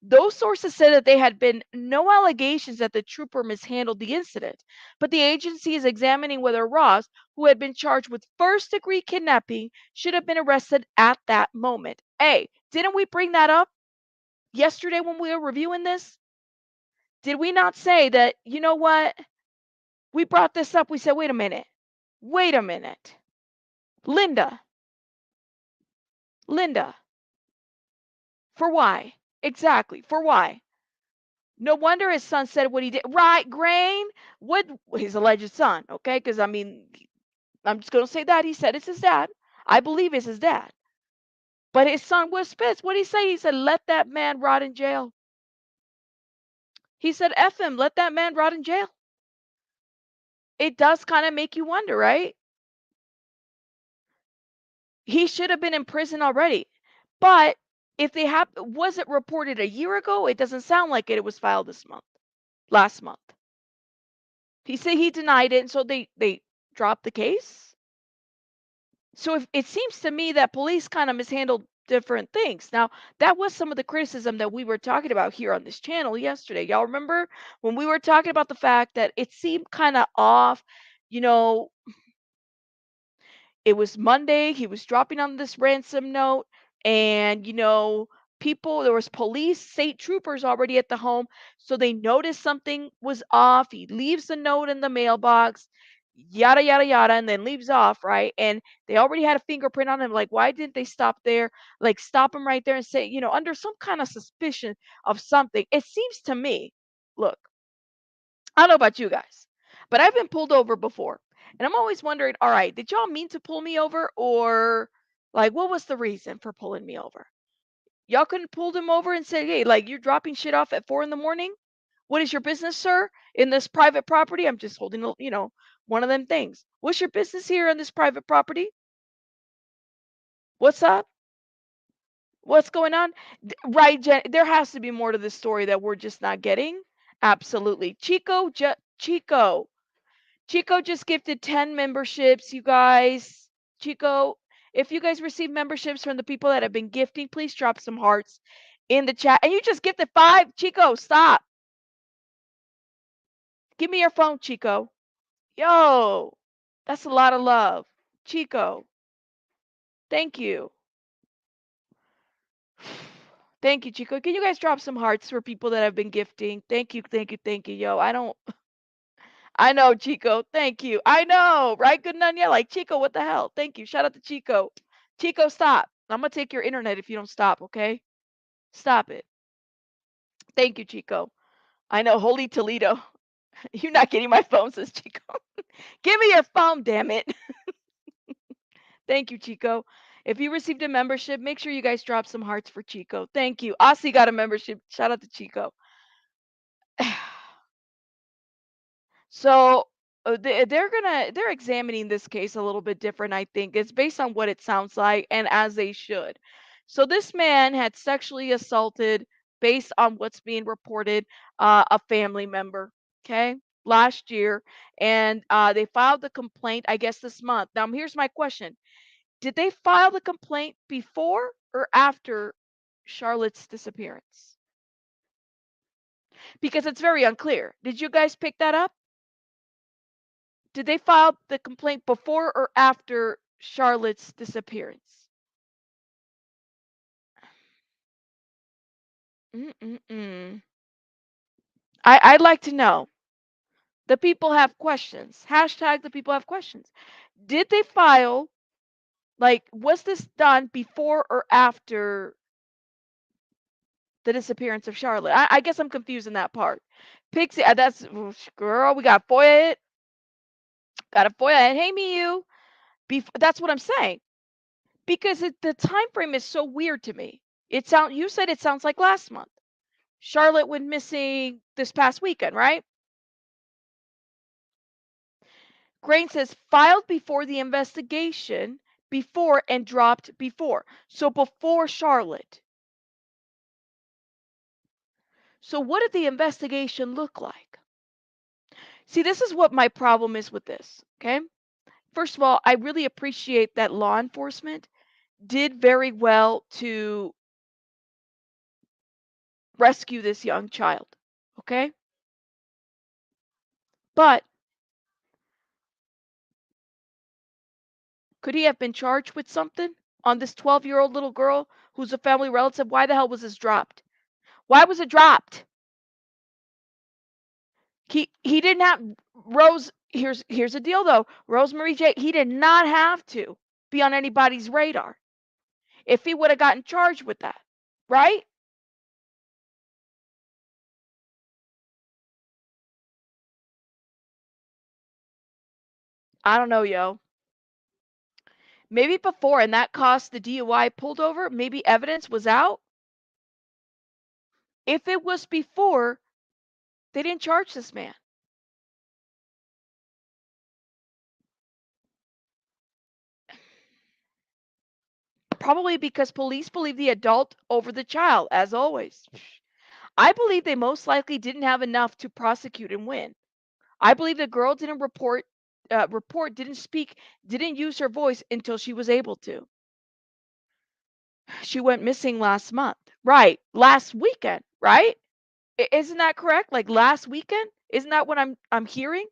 Those sources said that there had been no allegations that the trooper mishandled the incident, but the agency is examining whether Ross, who had been charged with first-degree kidnapping, should have been arrested at that moment. Hey, didn't we bring that up yesterday when we were reviewing this? Did we not say that, you know what? We brought this up. We said, wait a minute. Wait a minute. Linda. Linda. For why? Exactly. For why? No wonder his son said what he did. Right, Grain? What his alleged son, okay? Because I mean, I'm just gonna say that he said it's his dad. I believe it's his dad. But his son was pissed. What did he say? He said, let that man rot in jail. He said, F him, let that man rot in jail. It does kind of make you wonder, right? He should have been in prison already. But if they have was it reported a year ago? It doesn't sound like it. It was filed this month. Last month. He said he denied it, and so they dropped the case. So if it seems to me that police kind of mishandled different things. Now, that was some of the criticism that we were talking about here on this channel yesterday. Y'all remember when we were talking about the fact that it seemed kind of off, you know, it was Monday, he was dropping on this ransom note, and there was police, state troopers already at the home, so they noticed something was off. He leaves the note in the mailbox, yada yada yada, and then leaves off, right? And they already had a fingerprint on him. Like, why didn't they stop there? Like, stop him right there and say, under some kind of suspicion of something. It seems to me, look, I don't know about you guys, but I've been pulled over before. And I'm always wondering, all right, did y'all mean to pull me over, or like what was the reason for pulling me over? Y'all couldn't pull them over and say, hey, like, you're dropping shit off at 4 in the morning? What is your business, sir? In this private property? I'm just holding, one of them things. What's your business here on this private property? What's up? What's going on? Right, Jen, there has to be more to this story that we're just not getting. Absolutely. Chico just gifted 10 memberships, you guys. Chico, if you guys receive memberships from the people that have been gifting, please drop some hearts in the chat. And you just gifted 5? Chico, stop. Give me your phone, Chico. Yo, that's a lot of love. Chico, thank you. Thank you, Chico. Can you guys drop some hearts for people that have been gifting? Thank you, thank you, thank you. Yo, I don't. I know, Chico. Thank you. I know, right? Good Nunya? Like, Chico, what the hell? Thank you. Shout out to Chico. Chico, stop. I'm going to take your internet if you don't stop, okay? Stop it. Thank you, Chico. I know, Holy Toledo. You're not getting my phone, says Chico. Give me your phone, damn it. Thank you, Chico. If you received a membership, make sure you guys drop some hearts for Chico. Thank you. Aussie got a membership. Shout out to Chico. So they're examining this case a little bit different. I think it's based on what it sounds like, and as they should. So this man had sexually assaulted, based on what's being reported, a family member. Okay, last year, and they filed the complaint, I guess, this month. Now here's my question: did they file the complaint before or after Charlotte's disappearance? Because it's very unclear. Did you guys pick that up? Did they file the complaint before or after Charlotte's disappearance? Mm-mm-mm. I'd like to know. The people have questions. Hashtag the people have questions. Did they file, like, was this done before or after the disappearance of Charlotte? I guess I'm confused in that part. Pixie, that's, girl, we got FOIA it. Got a FOIA it. Hey, me, you. That's what I'm saying. Because the time frame is so weird to me. You said it sounds like last month. Charlotte went missing this past weekend, right? Grain says filed before the investigation, before and dropped before. So before Charlotte. So what did the investigation look like? See, this is what my problem is with this, okay? First of all, I really appreciate that law enforcement did very well to rescue this young child, okay? But could he have been charged with something on this 12-year-old little girl who's a family relative? Why the hell was this dropped? Why was it dropped? He didn't have Rose. Here's the deal though. Rosemary J. He did not have to be on anybody's radar if he would have gotten charged with that, right? I don't know, yo. Maybe before, and that cost the DUI pulled over. Maybe evidence was out. If it was before, they didn't charge this man. Probably because police believe the adult over the child, as always. I believe they most likely didn't have enough to prosecute and win. I believe the girl didn't didn't speak, didn't use her voice until she was able to. She went missing last month. Right. Last weekend, right? Isn't that correct? Like last weekend? Isn't that what I'm hearing?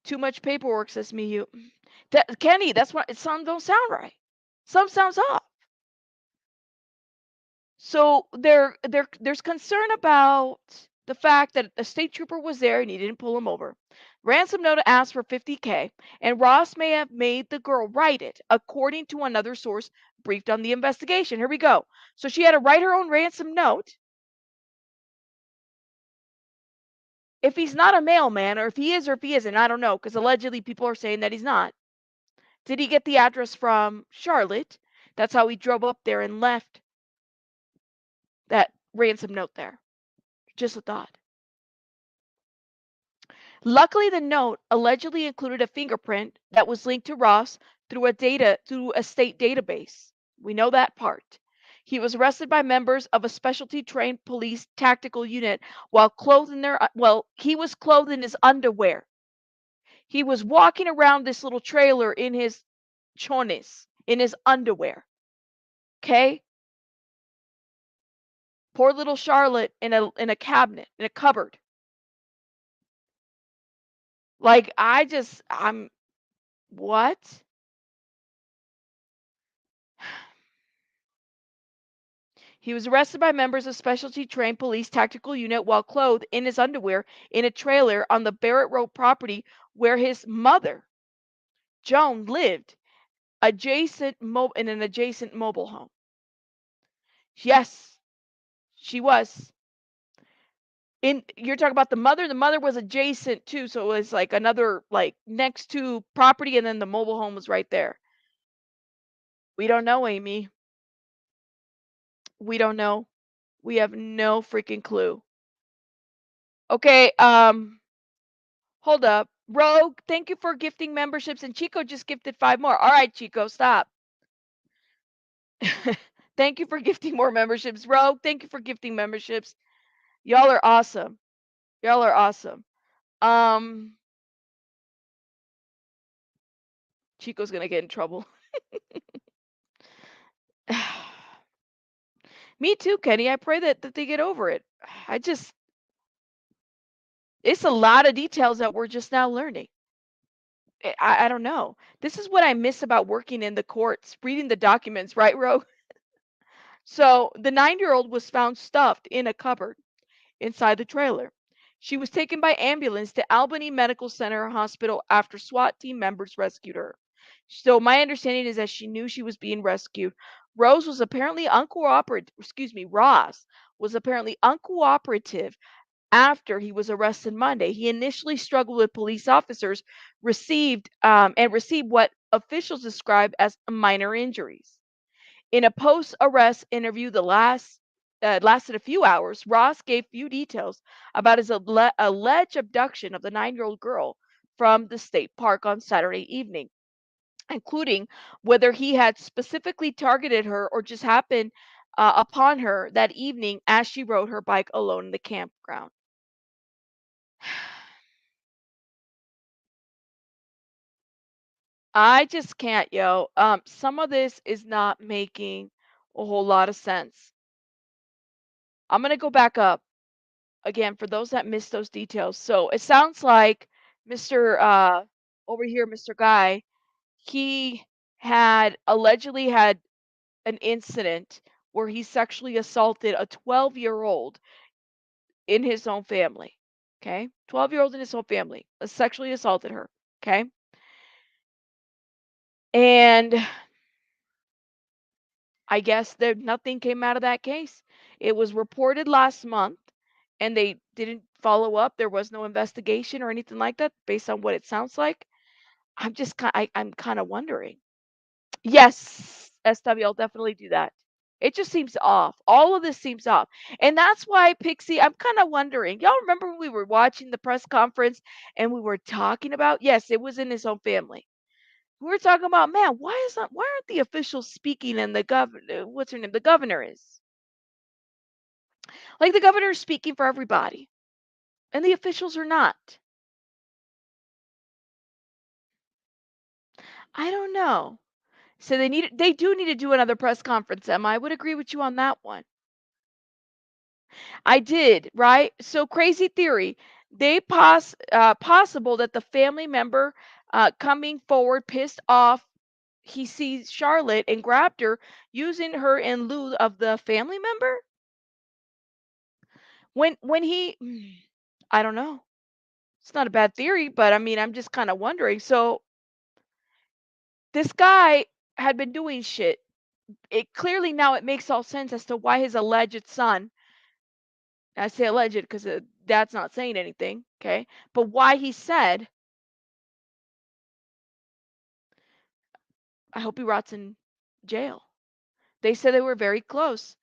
Too much paperwork, says me you. Kenny, that's what some don't sound right. Some sounds off. So there's concern about the fact that a state trooper was there and he didn't pull him over. Ransom note asked for 50K, and Ross may have made the girl write it, according to another source briefed on the investigation. Here we go. So she had to write her own ransom note. If he's not a mailman, or if he is or if he isn't, I don't know, because allegedly people are saying that he's not. Did he get the address from Charlotte? That's how he drove up there and left that ransom note there. Just a thought. Luckily, the note allegedly included a fingerprint that was linked to Ross through a state database. We know that part. He was arrested by members of a specialty trained police tactical unit while he was clothed in his underwear. He was walking around this little trailer in his chones, in his underwear. Okay? Poor little Charlotte in a cabinet, in a cupboard. Like I'm what? He was arrested by members of Specialty Trained Police Tactical Unit while clothed in his underwear in a trailer on the Barrett Road property where his mother, Joan, lived in an adjacent mobile home. Yes, she was. You're talking about the mother. The mother was adjacent too, so it was like another like next to property, and then the mobile home was right there. We don't know, Amy. We don't know. We have no freaking clue. Okay, hold up. Rogue, thank you for gifting memberships, and Chico just gifted 5 more. All right, Chico, stop. Thank you for gifting more memberships. Rogue, thank you for gifting memberships. Y'all are awesome. Y'all are awesome. Chico's gonna get in trouble. Me too, Kenny. I pray that they get over it. It's a lot of details that we're just now learning. I don't know. This is what I miss about working in the courts, reading the documents, right, Ro? So the 9-year-old was found stuffed in a cupboard inside the trailer. She was taken by ambulance to Albany Medical Center Hospital after SWAT team members rescued her. So my understanding is that she knew she was being rescued. Ross was apparently uncooperative after he was arrested Monday. He initially struggled with police officers, received what officials described as minor injuries. In a post-arrest interview, lasted a few hours, Ross gave few details about his alleged abduction of the 9-year-old girl from the state park on Saturday evening, including whether he had specifically targeted her or just happened upon her that evening as she rode her bike alone in the campground. I just can't, yo. Some of this is not making a whole lot of sense. I'm gonna go back up again for those that missed those details. So it sounds like Mr. Over here, Mr. Guy, he had allegedly had an incident where he sexually assaulted a 12-year-old in his own family. Okay, 12-year-old in his own family, sexually assaulted her. Okay, and I guess there nothing came out of that case. It was reported last month and they didn't follow up. There was no investigation or anything like that based on what it sounds like. I'm kind of wondering. Yes, SW, I'll definitely do that. It just seems off. All of this seems off. And that's why, Pixie, I'm kind of wondering. Y'all remember when we were watching the press conference and we were talking about, yes, it was in his own family. We were talking about, man, why aren't the officials speaking and the governor, what's her name? The governor is. Like the governor is speaking for everybody. And the officials are not. I don't know. So they do need to do another press conference, Emma. I would agree with you on that one. I did, right? So crazy theory. Possible that the family member coming forward pissed off he sees Charlotte and grabbed her using her in lieu of the family member. When he I don't know. It's not a bad theory, but I mean, I'm just kind of wondering. So this guy had been doing shit. It clearly now it makes all sense as to why his alleged son, I say alleged because dad's not saying anything, okay? But why he said, I hope he rots in jail. They said they were very close.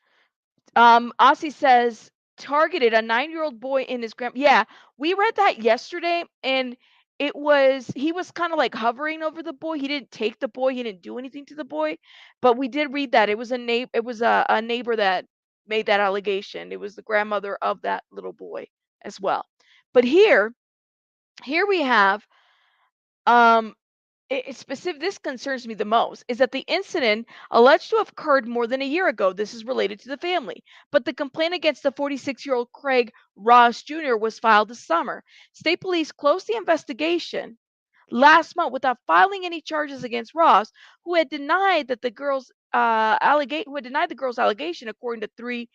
Aussie says targeted a 9-year-old boy in his yeah, we read that yesterday and he was kind of like hovering over the boy. He didn't take the boy, he didn't do anything to the boy, but we did read that it was a neighbor that made that allegation. It was the grandmother of that little boy as well. But here we have um this concerns me the most is that the incident alleged to have occurred more than a year ago. This is related to the family, but the complaint against the 46-year-old Craig Ross Jr. was filed this summer. State police closed the investigation last month without filing any charges against Ross, who had denied that the girls who had denied the girl's allegation, according to three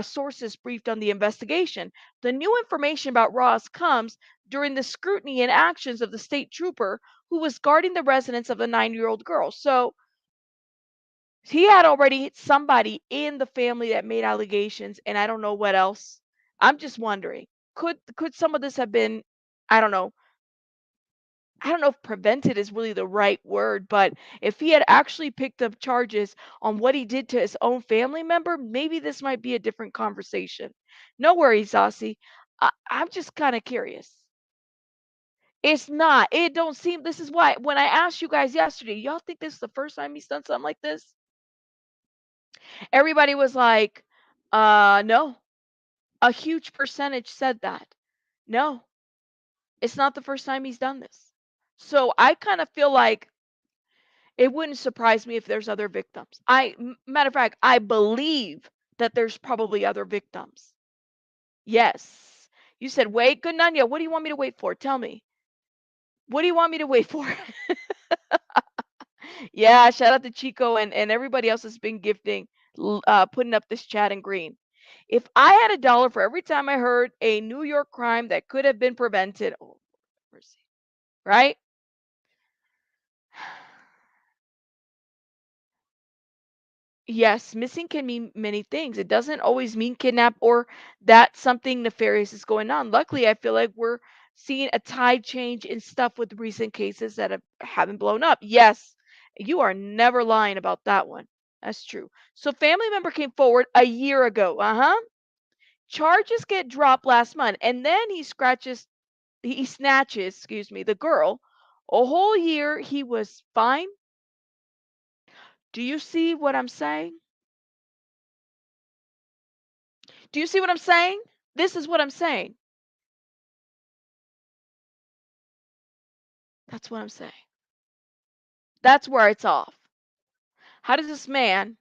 sources briefed on the investigation. The new information about Ross comes during the scrutiny and actions of the state trooper who was guarding the residence of the 9-year-old girl. So he had already somebody in the family that made allegations, and I don't know what else. I'm just wondering, could some of this have been, I don't know, I don't know if prevented is really the right word, but if he had actually picked up charges on what he did to his own family member, maybe this might be a different conversation. No worries, Aussie. I'm just kind of curious. It's not. It don't seem. This is why when I asked you guys yesterday, y'all think this is the first time he's done something like this? Everybody was like, no. A huge percentage said that. No, it's not the first time he's done this. So I kind of feel like it wouldn't surprise me if there's other victims. Matter of fact, I believe that there's probably other victims. Yes. You said wait, good Nanya. What do you want me to wait for? Tell me. What do you want me to wait for? Yeah, shout out to Chico and everybody else that's been gifting, putting up this chat in green. If I had $1 for every time I heard a New York crime that could have been prevented, oh mercy, right? Yes, missing can mean many things. It doesn't always mean kidnap or that something nefarious is going on. Luckily, I feel like we're seeing a tide change in stuff with recent cases that haven't blown up. Yes, you are never lying about that one. That's true. So, family member came forward a year ago. Charges get dropped last month, and then he snatches, excuse me, the girl. A whole year he was fine. Do you see what I'm saying? Do you see what I'm saying? This is what I'm saying. That's what I'm saying. That's where it's off. How does this man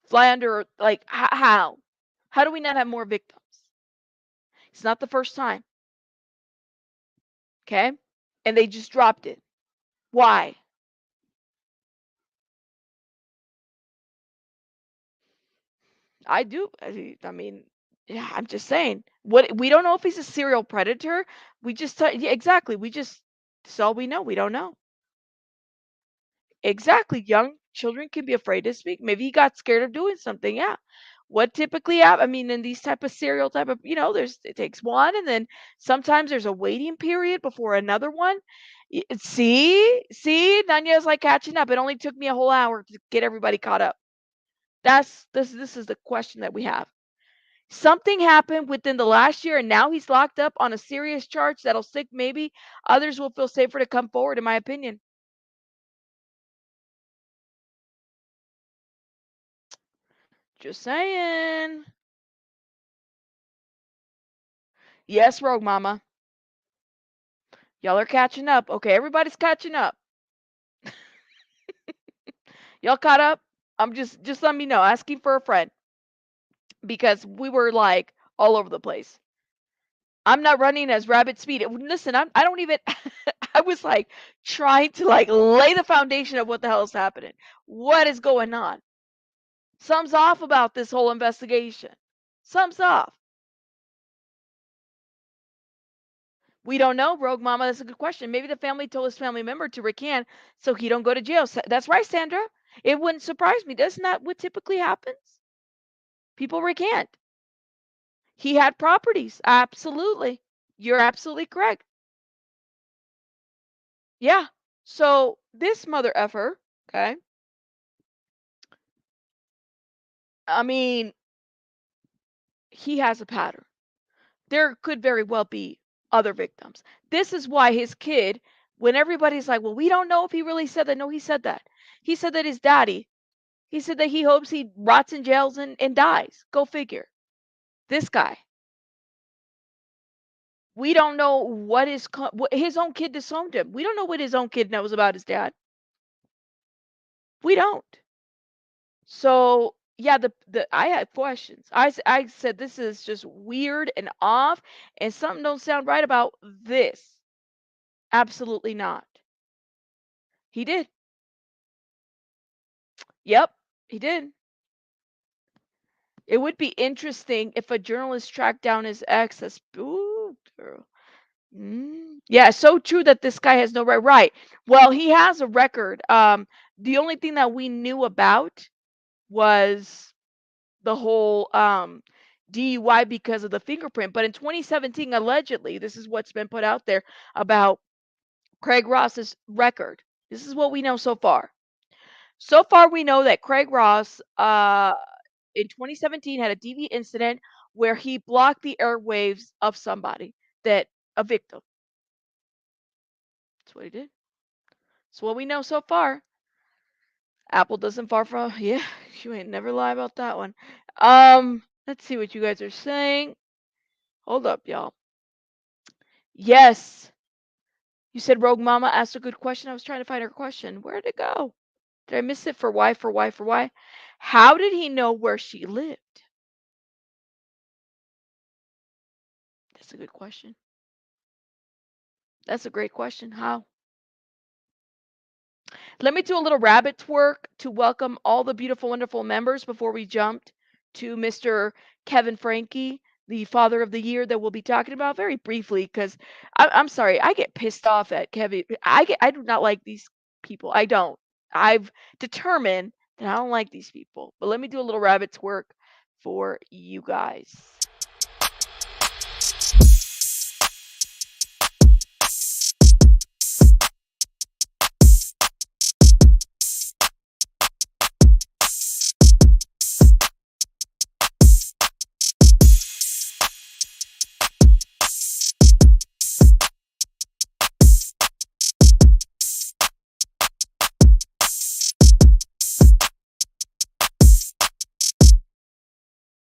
fly under, like, how? How do we not have more victims? It's not the first time, okay? And they just dropped it. Why? I do. I mean, yeah, I'm just saying. What we don't know if he's a serial predator. We just yeah, exactly. That's all we know. We don't know. Exactly. Young children can be afraid to speak. Maybe he got scared of doing something. Yeah. What typically happen? I mean, in these type of serial type of, it takes one, and then sometimes there's a waiting period before another one. See, Nanya's like catching up. It only took me a whole hour to get everybody caught up. That's this is the question that we have. Something happened within the last year, and now he's locked up on a serious charge that'll stick. Maybe others will feel safer to come forward, in my opinion. Just saying. Yes, Rogue Mama. Y'all are catching up. Okay, everybody's catching up. Y'all caught up? I'm just let me know. Asking for a friend because we were like all over the place. I'm not running as rabbit speed. Listen, I don't even I was like trying to like lay the foundation of what the hell is happening. What is going on? Something's off about this whole investigation. Something's off. We don't know, Rogue Mama. That's a good question. Maybe the family told his family member to recant so he don't go to jail. That's right, Sandra. It wouldn't surprise me. That's not what typically happens. People recant. He had properties. Absolutely. You're absolutely correct. Yeah. So this mother effer, okay? I mean, he has a pattern. There could very well be other victims. This is why his kid, when everybody's like, well, we don't know if he really said that. No, he said that. He said that his daddy, he said that he hopes he rots in jails and dies. Go figure. This guy. We don't know what his own kid disowned him. We don't know what his own kid knows about his dad. We don't. So yeah, the I had questions. I said this is just weird and off, and something don't sound right about this. Absolutely not. He did. Yep. He did. It would be interesting if a journalist tracked down his ex. That's ooh, girl. Yeah, so true that this guy has no right. Right. Well, he has a record. The only thing that we knew about was the whole DUI because of the fingerprint. But in 2017, allegedly, this is what's been put out there about Craig Ross's record. This is what we know so far. So far, we know that Craig Ross, in 2017, had a DV incident where he blocked the airwaves of somebody, that a victim. That's what he did. That's what we know so far. Apple doesn't far from yeah. You ain't never lie about that one. Let's see what you guys are saying. Hold up, y'all. Yes, you said Rogue Mama asked a good question. I was trying to find her question. Where did it go? Did I miss it? For why? For why? For why? How did he know where she lived? That's a good question. That's a great question. How? Let me do a little rabbit twerk to welcome all the beautiful, wonderful members before we jumped to Mr. Kevin Franke, the Father of the Year that we'll be talking about very briefly. Because I'm sorry, I get pissed off at Kevin. I do not like these people. I don't. I've determined that I don't like these people. But let me do a little rabbit twerk for you guys.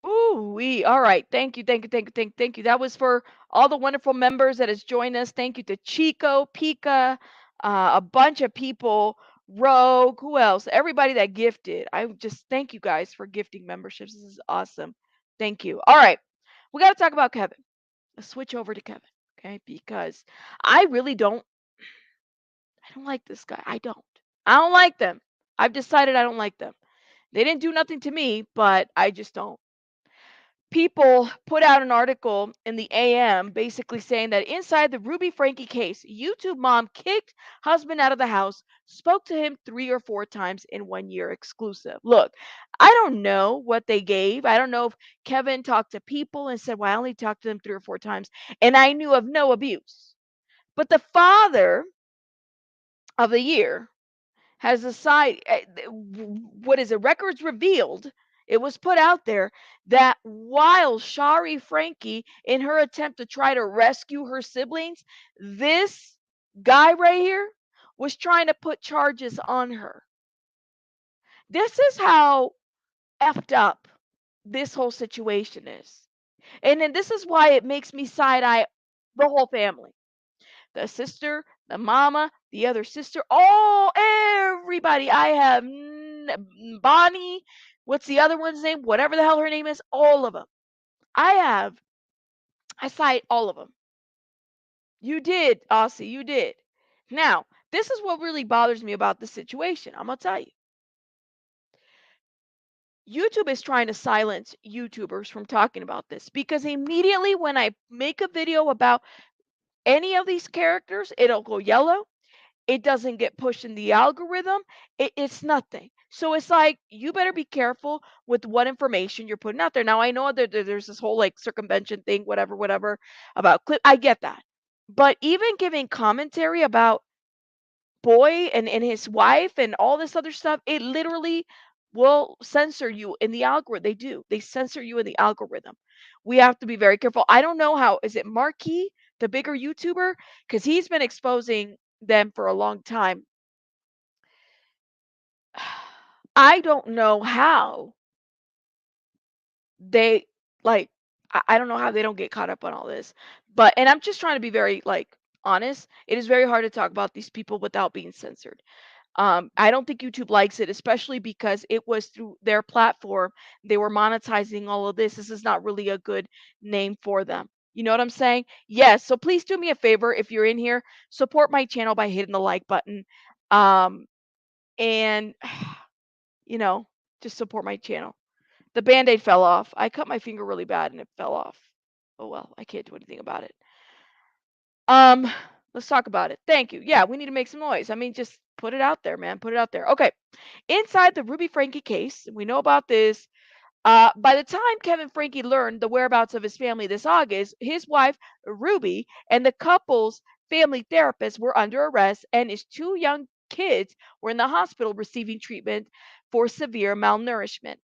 Ooh, all right. Thank you, thank you, thank you, thank you. That was for all the wonderful members that has joined us. Thank you to Chico, Pika, a bunch of people, Rogue, who else? Everybody that gifted. I just thank you guys for gifting memberships. This is awesome. Thank you. All right, we got to talk about Kevin. Let's switch over to Kevin, okay? Because I really don't. I don't like this guy. I don't. I don't like them. I've decided I don't like them. They didn't do nothing to me, but I just don't. People put out an article in the AM basically saying that inside the Ruby Frankie case, YouTube mom kicked husband out of the house, spoke to him 3 or 4 times in 1 year exclusive. Look, I don't know what they gave. I don't know if Kevin talked to people and said, well, I only talked to them 3 or 4 times and I knew of no abuse. But the father of the year has decided, what is it? Records revealed, it was put out there that while Shari FRANKE, in her attempt to try to rescue her siblings, this guy right here was trying to put charges on her. This is how effed up this whole situation is. And then this is why it makes me side eye the whole family, the sister, the mama, the other sister, all everybody. I have Bonnie. What's the other one's name? Whatever the hell her name is, all of them. I cite all of them. You did, Aussie, you did. Now, this is what really bothers me about this situation. I'm gonna tell you. YouTube is trying to silence YouTubers from talking about this because immediately when I make a video about any of these characters, it'll go yellow. It doesn't get pushed in the algorithm. It's nothing. So it's like you better be careful with what information you're putting out there. Now I know that there's this whole like circumvention thing, whatever, whatever about clip. I get that, but even giving commentary about boy and his wife and all this other stuff, it literally will censor you in the algorithm. They do. They censor you in the algorithm. We have to be very careful. I don't know how. Is it Marquis, the bigger YouTuber? Because he's been exposing them for a long time. I don't know how they like I don't know how they don't get caught up on all this. But and I'm just trying to be very like honest. It is very hard to talk about these people without being censored. I don't think YouTube likes it, especially because it was through their platform. They were monetizing all of this. This is not really a good name for them. You know what I'm saying? Yes. So please do me a favor if you're in here, support my channel by hitting the like button. And you know, Just support my channel. The band-aid fell off. I cut my finger really bad and it fell off. Oh well, I can't do anything about it. Um, let's talk about it. Thank you. Yeah, we need to make some noise. I mean, just put it out there, man. Put it out there. Okay. Inside the Ruby Franke case, we know about this. By the time Kevin Franke learned the whereabouts of his family this August, his wife, Ruby, and the couple's family therapist were under arrest, and his two young kids were in the hospital receiving treatment for severe malnourishment.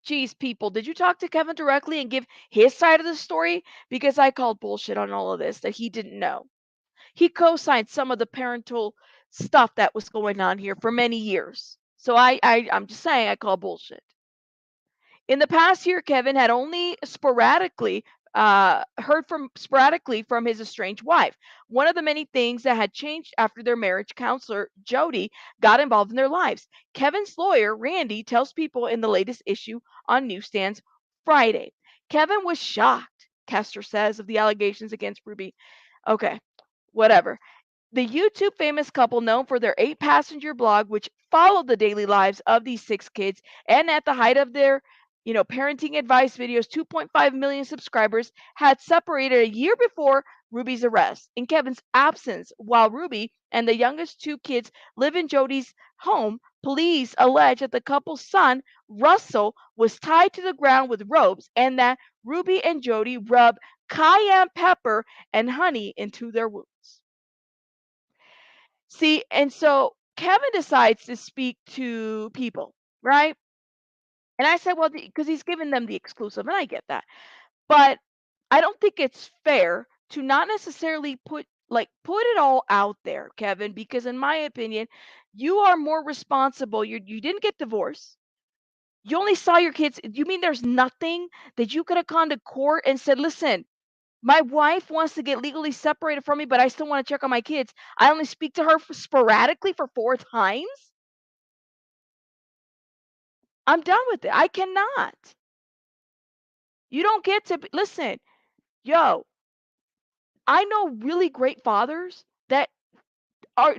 Geez, people, did you talk to Kevin directly and give his side of the story? Because I called bullshit on all of this that he didn't know. He co-signed some of the parental stuff that was going on here for many years. So I'm just saying I call bullshit. In the past year, Kevin had only sporadically from his estranged wife. One of the many things that had changed after their marriage, counselor Jodi got involved in their lives. Kevin's lawyer, Randy, tells people in the latest issue on newsstands Friday. Kevin was shocked, Kester says, of the allegations against Ruby. Okay, whatever. The YouTube famous couple, known for their 8-passenger blog, which followed the daily lives of these 6 kids, and at the height of their parenting advice videos, 2.5 million subscribers, had separated a year before Ruby's arrest. In Kevin's absence, while Ruby and the youngest 2 kids live in Jodi's home, police allege that the couple's son, Russell, was tied to the ground with ropes and that Ruby and Jodi rubbed cayenne pepper and honey into their wounds. See, and so Kevin decides to speak to people, right? And I said, well, because he's giving them the exclusive, and I get that. But I don't think it's fair to not necessarily put it all out there, Kevin, because in my opinion, you are more responsible. You didn't get divorced. You only saw your kids. You mean there's nothing that you could have gone to court and said, listen, my wife wants to get legally separated from me, but I still want to check on my kids. I only speak to her sporadically for 4 times. I'm done with it. I cannot. You don't get to listen, yo. I know really great fathers that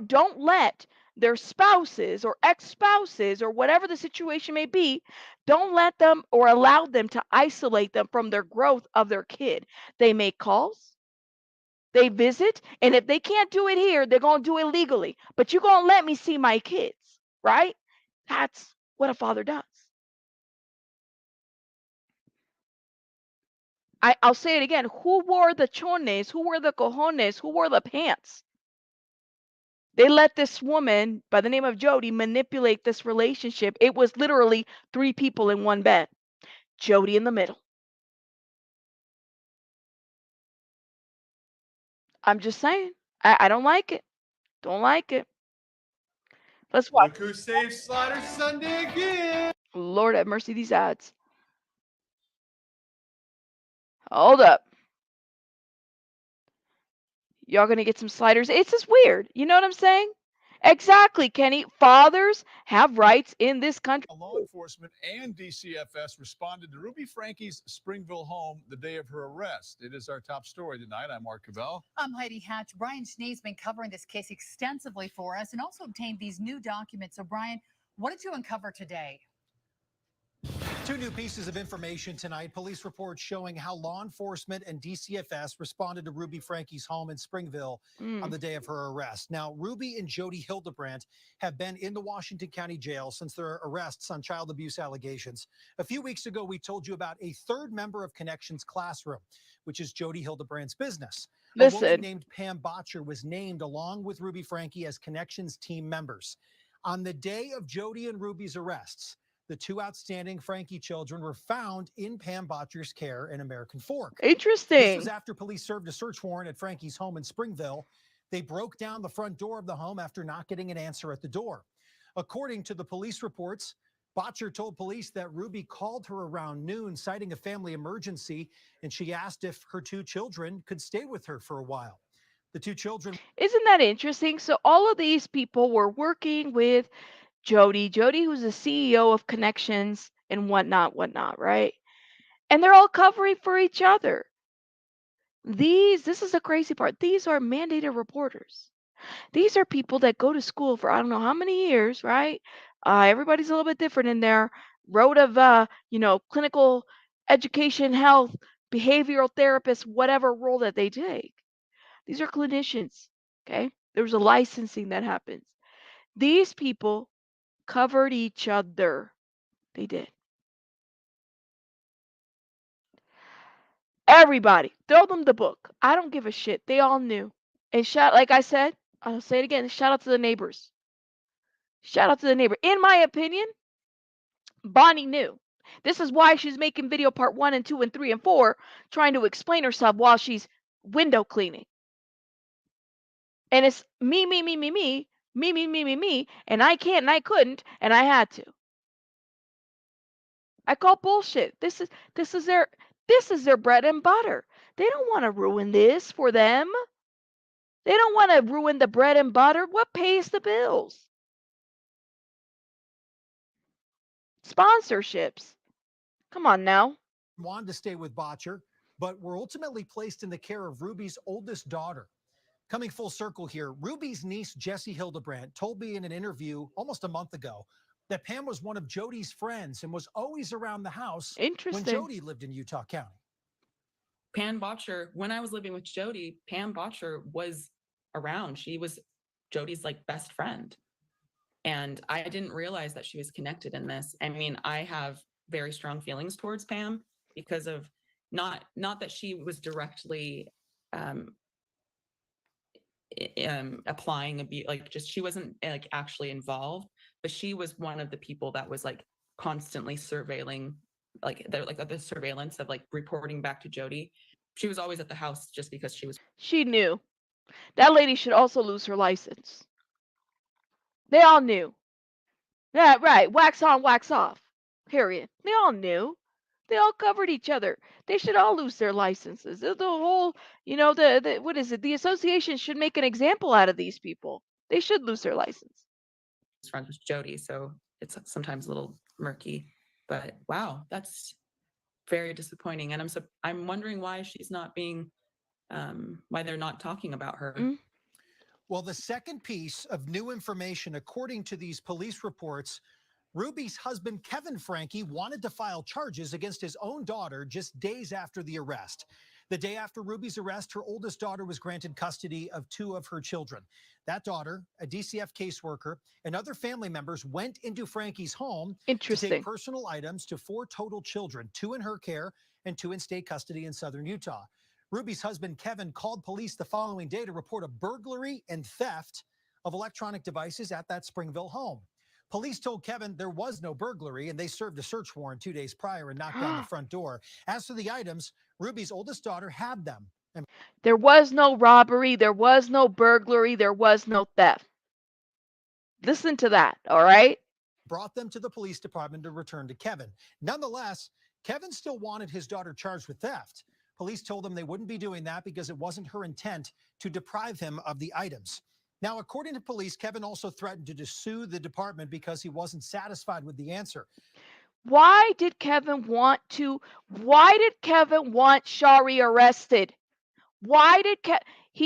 don't let their spouses or ex-spouses or whatever the situation may be, don't let them or allow them to isolate them from their growth of their kid. They make calls. They visit, and if they can't do it here, they're going to do it legally. But you're going to let me see my kids, right? That's what a father does. I'll say it again. Who wore the chones? Who wore the cojones? Who wore the pants? They let this woman by the name of Jodi manipulate this relationship. It was literally 3 people in one bed. Jodi in the middle. I'm just saying. I don't like it. Don't like it. Let's watch. Look who saved Slider Sunday again. Lord have mercy, these ads. Hold up. Y'all gonna get some sliders. It's just weird. You know what I'm saying? Exactly, Kenny. Fathers have rights in this country. Law enforcement and DCFS responded to Ruby Franke's Springville home the day of her arrest. It is our top story tonight. I'm Mark Cavell. I'm Heidi Hatch. Brian Schnee's been covering this case extensively for us and also obtained these new documents. So, Brian, what did you uncover today? 2 new pieces of information tonight. Police reports showing how law enforcement and DCFS responded to Ruby Franke's home in Springville on the day of her arrest. Now, Ruby and Jodi Hildebrandt have been in the Washington County Jail since their arrests on child abuse allegations. A few weeks ago, we told you about a third member of Connections Classroom, which is Jodi Hildebrandt's business. A woman named Pam Botcher was named along with Ruby Franke as Connections team members. On the day of Jodi and Ruby's arrests, the 2 outstanding Franke children were found in Pam Botcher's care in American Fork. Interesting. This was after police served a search warrant at Franke's home in Springville. They broke down the front door of the home after not getting an answer at the door. According to the police reports, Botcher told police that Ruby called her around noon, citing a family emergency, and she asked if her 2 children could stay with her for a while. The 2 children. Isn't that interesting? So all of these people were working with Jodi, who's the CEO of Connections and whatnot, right? And they're all covering for each other. This is the crazy part. These are mandated reporters. These are people that go to school for I don't know how many years, right? Everybody's a little bit different in their road of, clinical education, health, behavioral therapists, whatever role that they take. These are clinicians, okay? There's a licensing that happens. These people covered each other. They did. Everybody, throw them the book. I don't give a shit. They all knew. And like I said, I'll say it again. Shout out to the neighbors. Shout out to the neighbor. In my opinion, Bonnie knew. This is why she's making video part 1 and 2 and 3 and 4, trying to explain herself while she's window cleaning. And it's me, and I can't and I couldn't and I had to. I call bullshit. This is their bread and butter. They don't want to ruin this for them. They don't want to ruin the bread and butter. What pays the bills? Sponsorships. Come on now. Wanted to stay with Botcher, but were ultimately placed in the care of Ruby's oldest daughter. Coming full circle here, Ruby's niece, Jessie Hildebrandt, told me in an interview almost a month ago that Pam was one of Jodi's friends and was always around the house when Jodi lived in Utah County. Pam Botcher, when I was living with Jodi, Pam Botcher was around. She was Jodi's like best friend. And I didn't realize that she was connected in this. I mean, I have very strong feelings towards Pam because of not that she was directly applying abuse, like just she wasn't like actually involved, but she was one of the people that was like constantly surveilling, like the surveillance of like reporting back to Jodi. She was always at the house just because she knew. That lady should also lose her license. They all knew. Yeah, right. Wax on, wax off. Period. They all knew. They all covered each other. They should all lose their licenses. The whole, the what is it? The association should make an example out of these people. They should lose their license. Friends with Jodi, so it's sometimes a little murky. But wow, that's very disappointing. And I'm wondering why she's not being, why they're not talking about her. Well, the second piece of new information, according to these police reports, Ruby's husband, Kevin Franke, wanted to file charges against his own daughter just days after the arrest. The day after Ruby's arrest, her oldest daughter was granted custody of 2 of her children. That daughter, a DCF caseworker, and other family members went into Franke's home to take personal items to 4 total children, 2 in her care and 2 in state custody in southern Utah. Ruby's husband, Kevin, called police the following day to report a burglary and theft of electronic devices at that Springville home. Police told Kevin there was no burglary, and they served a search warrant 2 days prior and knocked down the front door. As for the items, Ruby's oldest daughter had them. There was no robbery. There was no burglary. There was no theft. Listen to that, all right? Brought them to the police department to return to Kevin. Nonetheless, Kevin still wanted his daughter charged with theft. Police told them they wouldn't be doing that because it wasn't her intent to deprive him of the items. Now, according to police, Kevin also threatened to sue the department because he wasn't satisfied with the answer. Why did Kevin want Shari arrested? Why did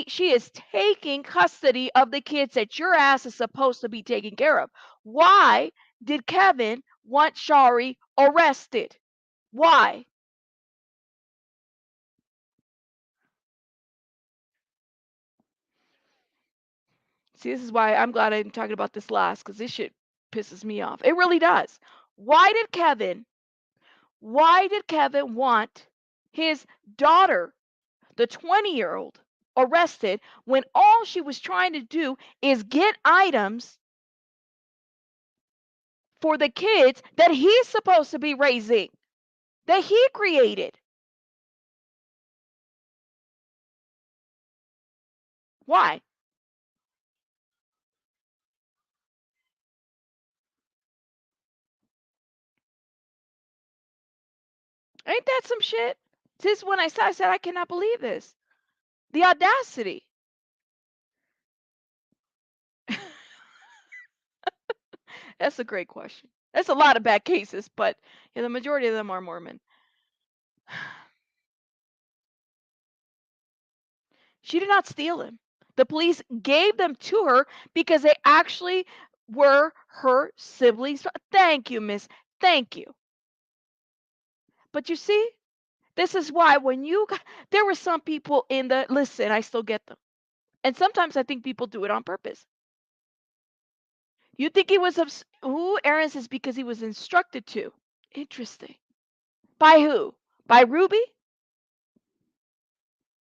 she is taking custody of the kids that your ass is supposed to be taking care of. Why did Kevin want Shari arrested? Why? See, this is why I'm glad I'm talking about this last, because this shit pisses me off. It really does. Why did Kevin want his daughter, the 20-year-old, arrested when all she was trying to do is get items for the kids that he's supposed to be raising, that he created? Why? Ain't that some shit? This is when I said I cannot believe this. The audacity. That's a great question. That's a lot of bad cases, but the majority of them are Mormon. She did not steal them. The police gave them to her because they actually were her siblings. Thank you, miss. Thank you. But you see, this is why there were some people in the, listen, I still get them. And sometimes I think people do it on purpose. You think he was, who? Aaron says because he was instructed to. Interesting. By who? By Ruby?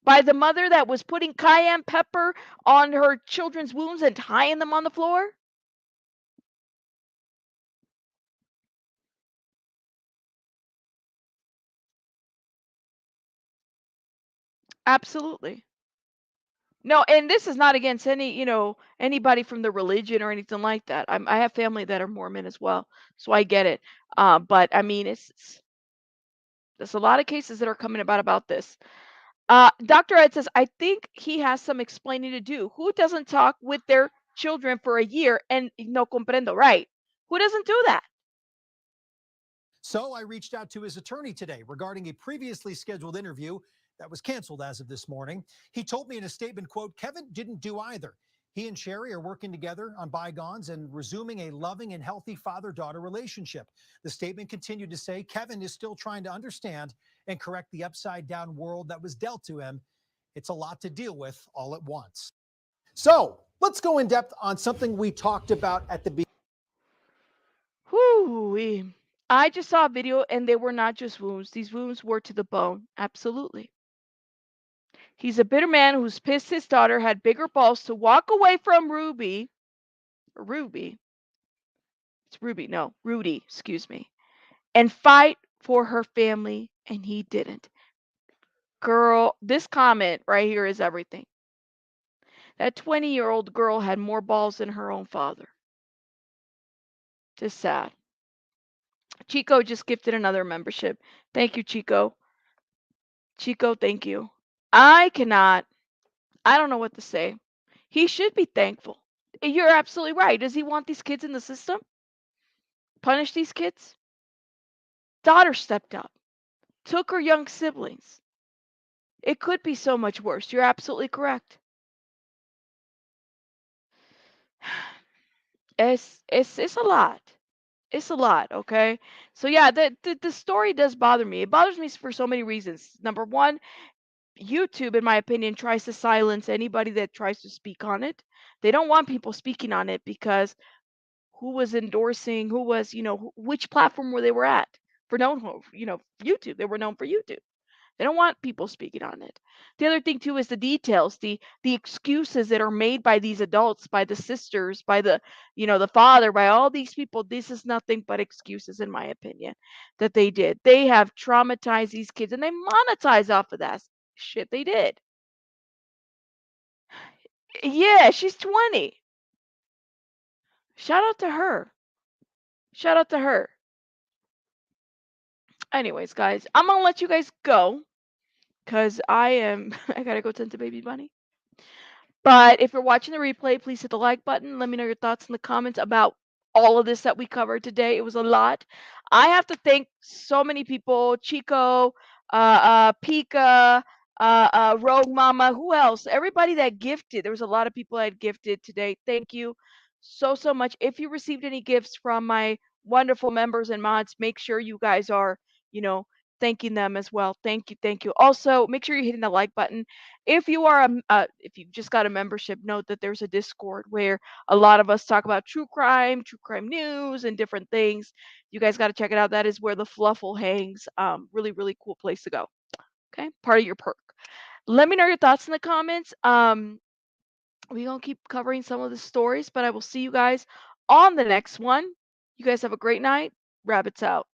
By the mother that was putting cayenne pepper on her children's wounds and tying them on the floor? Absolutely. No, and this is not against anybody from the religion or anything like that. I have family that are Mormon as well, so I get it. But I mean, there's a lot of cases that are coming about this. Dr. Ed says, I think he has some explaining to do. Who doesn't talk with their children for a year and no comprendo, right? Who doesn't do that? So I reached out to his attorney today regarding a previously scheduled interview that was canceled as of this morning. He told me in a statement, quote, Kevin didn't do either. He and Shari are working together on bygones and resuming a loving and healthy father-daughter relationship. The statement continued to say Kevin is still trying to understand and correct the upside-down world that was dealt to him. It's a lot to deal with all at once. So let's go in depth on something we talked about at the beginning. Whoo-wee. I just saw a video and they were not just wounds. These wounds were to the bone. Absolutely. He's a bitter man who's pissed his daughter had bigger balls to walk away from Ruby. Ruby. It's Ruby. No, Rudy, excuse me. And fight for her family, and he didn't. Girl, this comment right here is everything. That 20-year-old girl had more balls than her own father. Just sad. Chico just gifted another membership. Thank you, Chico. Chico, thank you. I don't know what to say. He should be thankful. You're absolutely right. Does he want these kids in the system? Punish these kids? Daughter stepped up, took her young siblings. It could be so much worse. You're absolutely correct. It's a lot. It's a lot, okay? So yeah, the story does bother me. It bothers me for so many reasons. Number one, YouTube, in my opinion, tries to silence anybody that tries to speak on it. They don't want people speaking on it because who was endorsing, who was, which platform were they were at for YouTube. They were known for YouTube. They don't want people speaking on it. The other thing too is the details, the excuses that are made by these adults, by the sisters, by the father, by all these people. This is nothing but excuses, in my opinion, that they did. They have traumatized these kids and they monetize off of that shit they did. Yeah, she's 20. Shout out to her. Shout out to her. Anyways, guys, I'm gonna let you guys go because I gotta go tend to baby bunny. But if you're watching the replay, please hit the like button. Let me know your thoughts in the comments about all of this that we covered today. It was a lot. I have to thank so many people: Chico, Pika, Rogue Mama. Who else? Everybody that gifted. There was a lot of people that gifted today. Thank you so much. If you received any gifts from my wonderful members and mods, make sure you guys are, you know, thanking them as well. Thank you, thank you. Also, make sure you're hitting the like button. If you are if you've just got a membership, note that there's a Discord where a lot of us talk about true crime news, and different things. You guys got to check it out. That is where the fluffle hangs. Really cool place to go. Okay, part of your perk. Let me know your thoughts in the comments. We're gonna keep covering some of the stories, but I will see you guys on the next one. You guys have a great night. Rabbits out.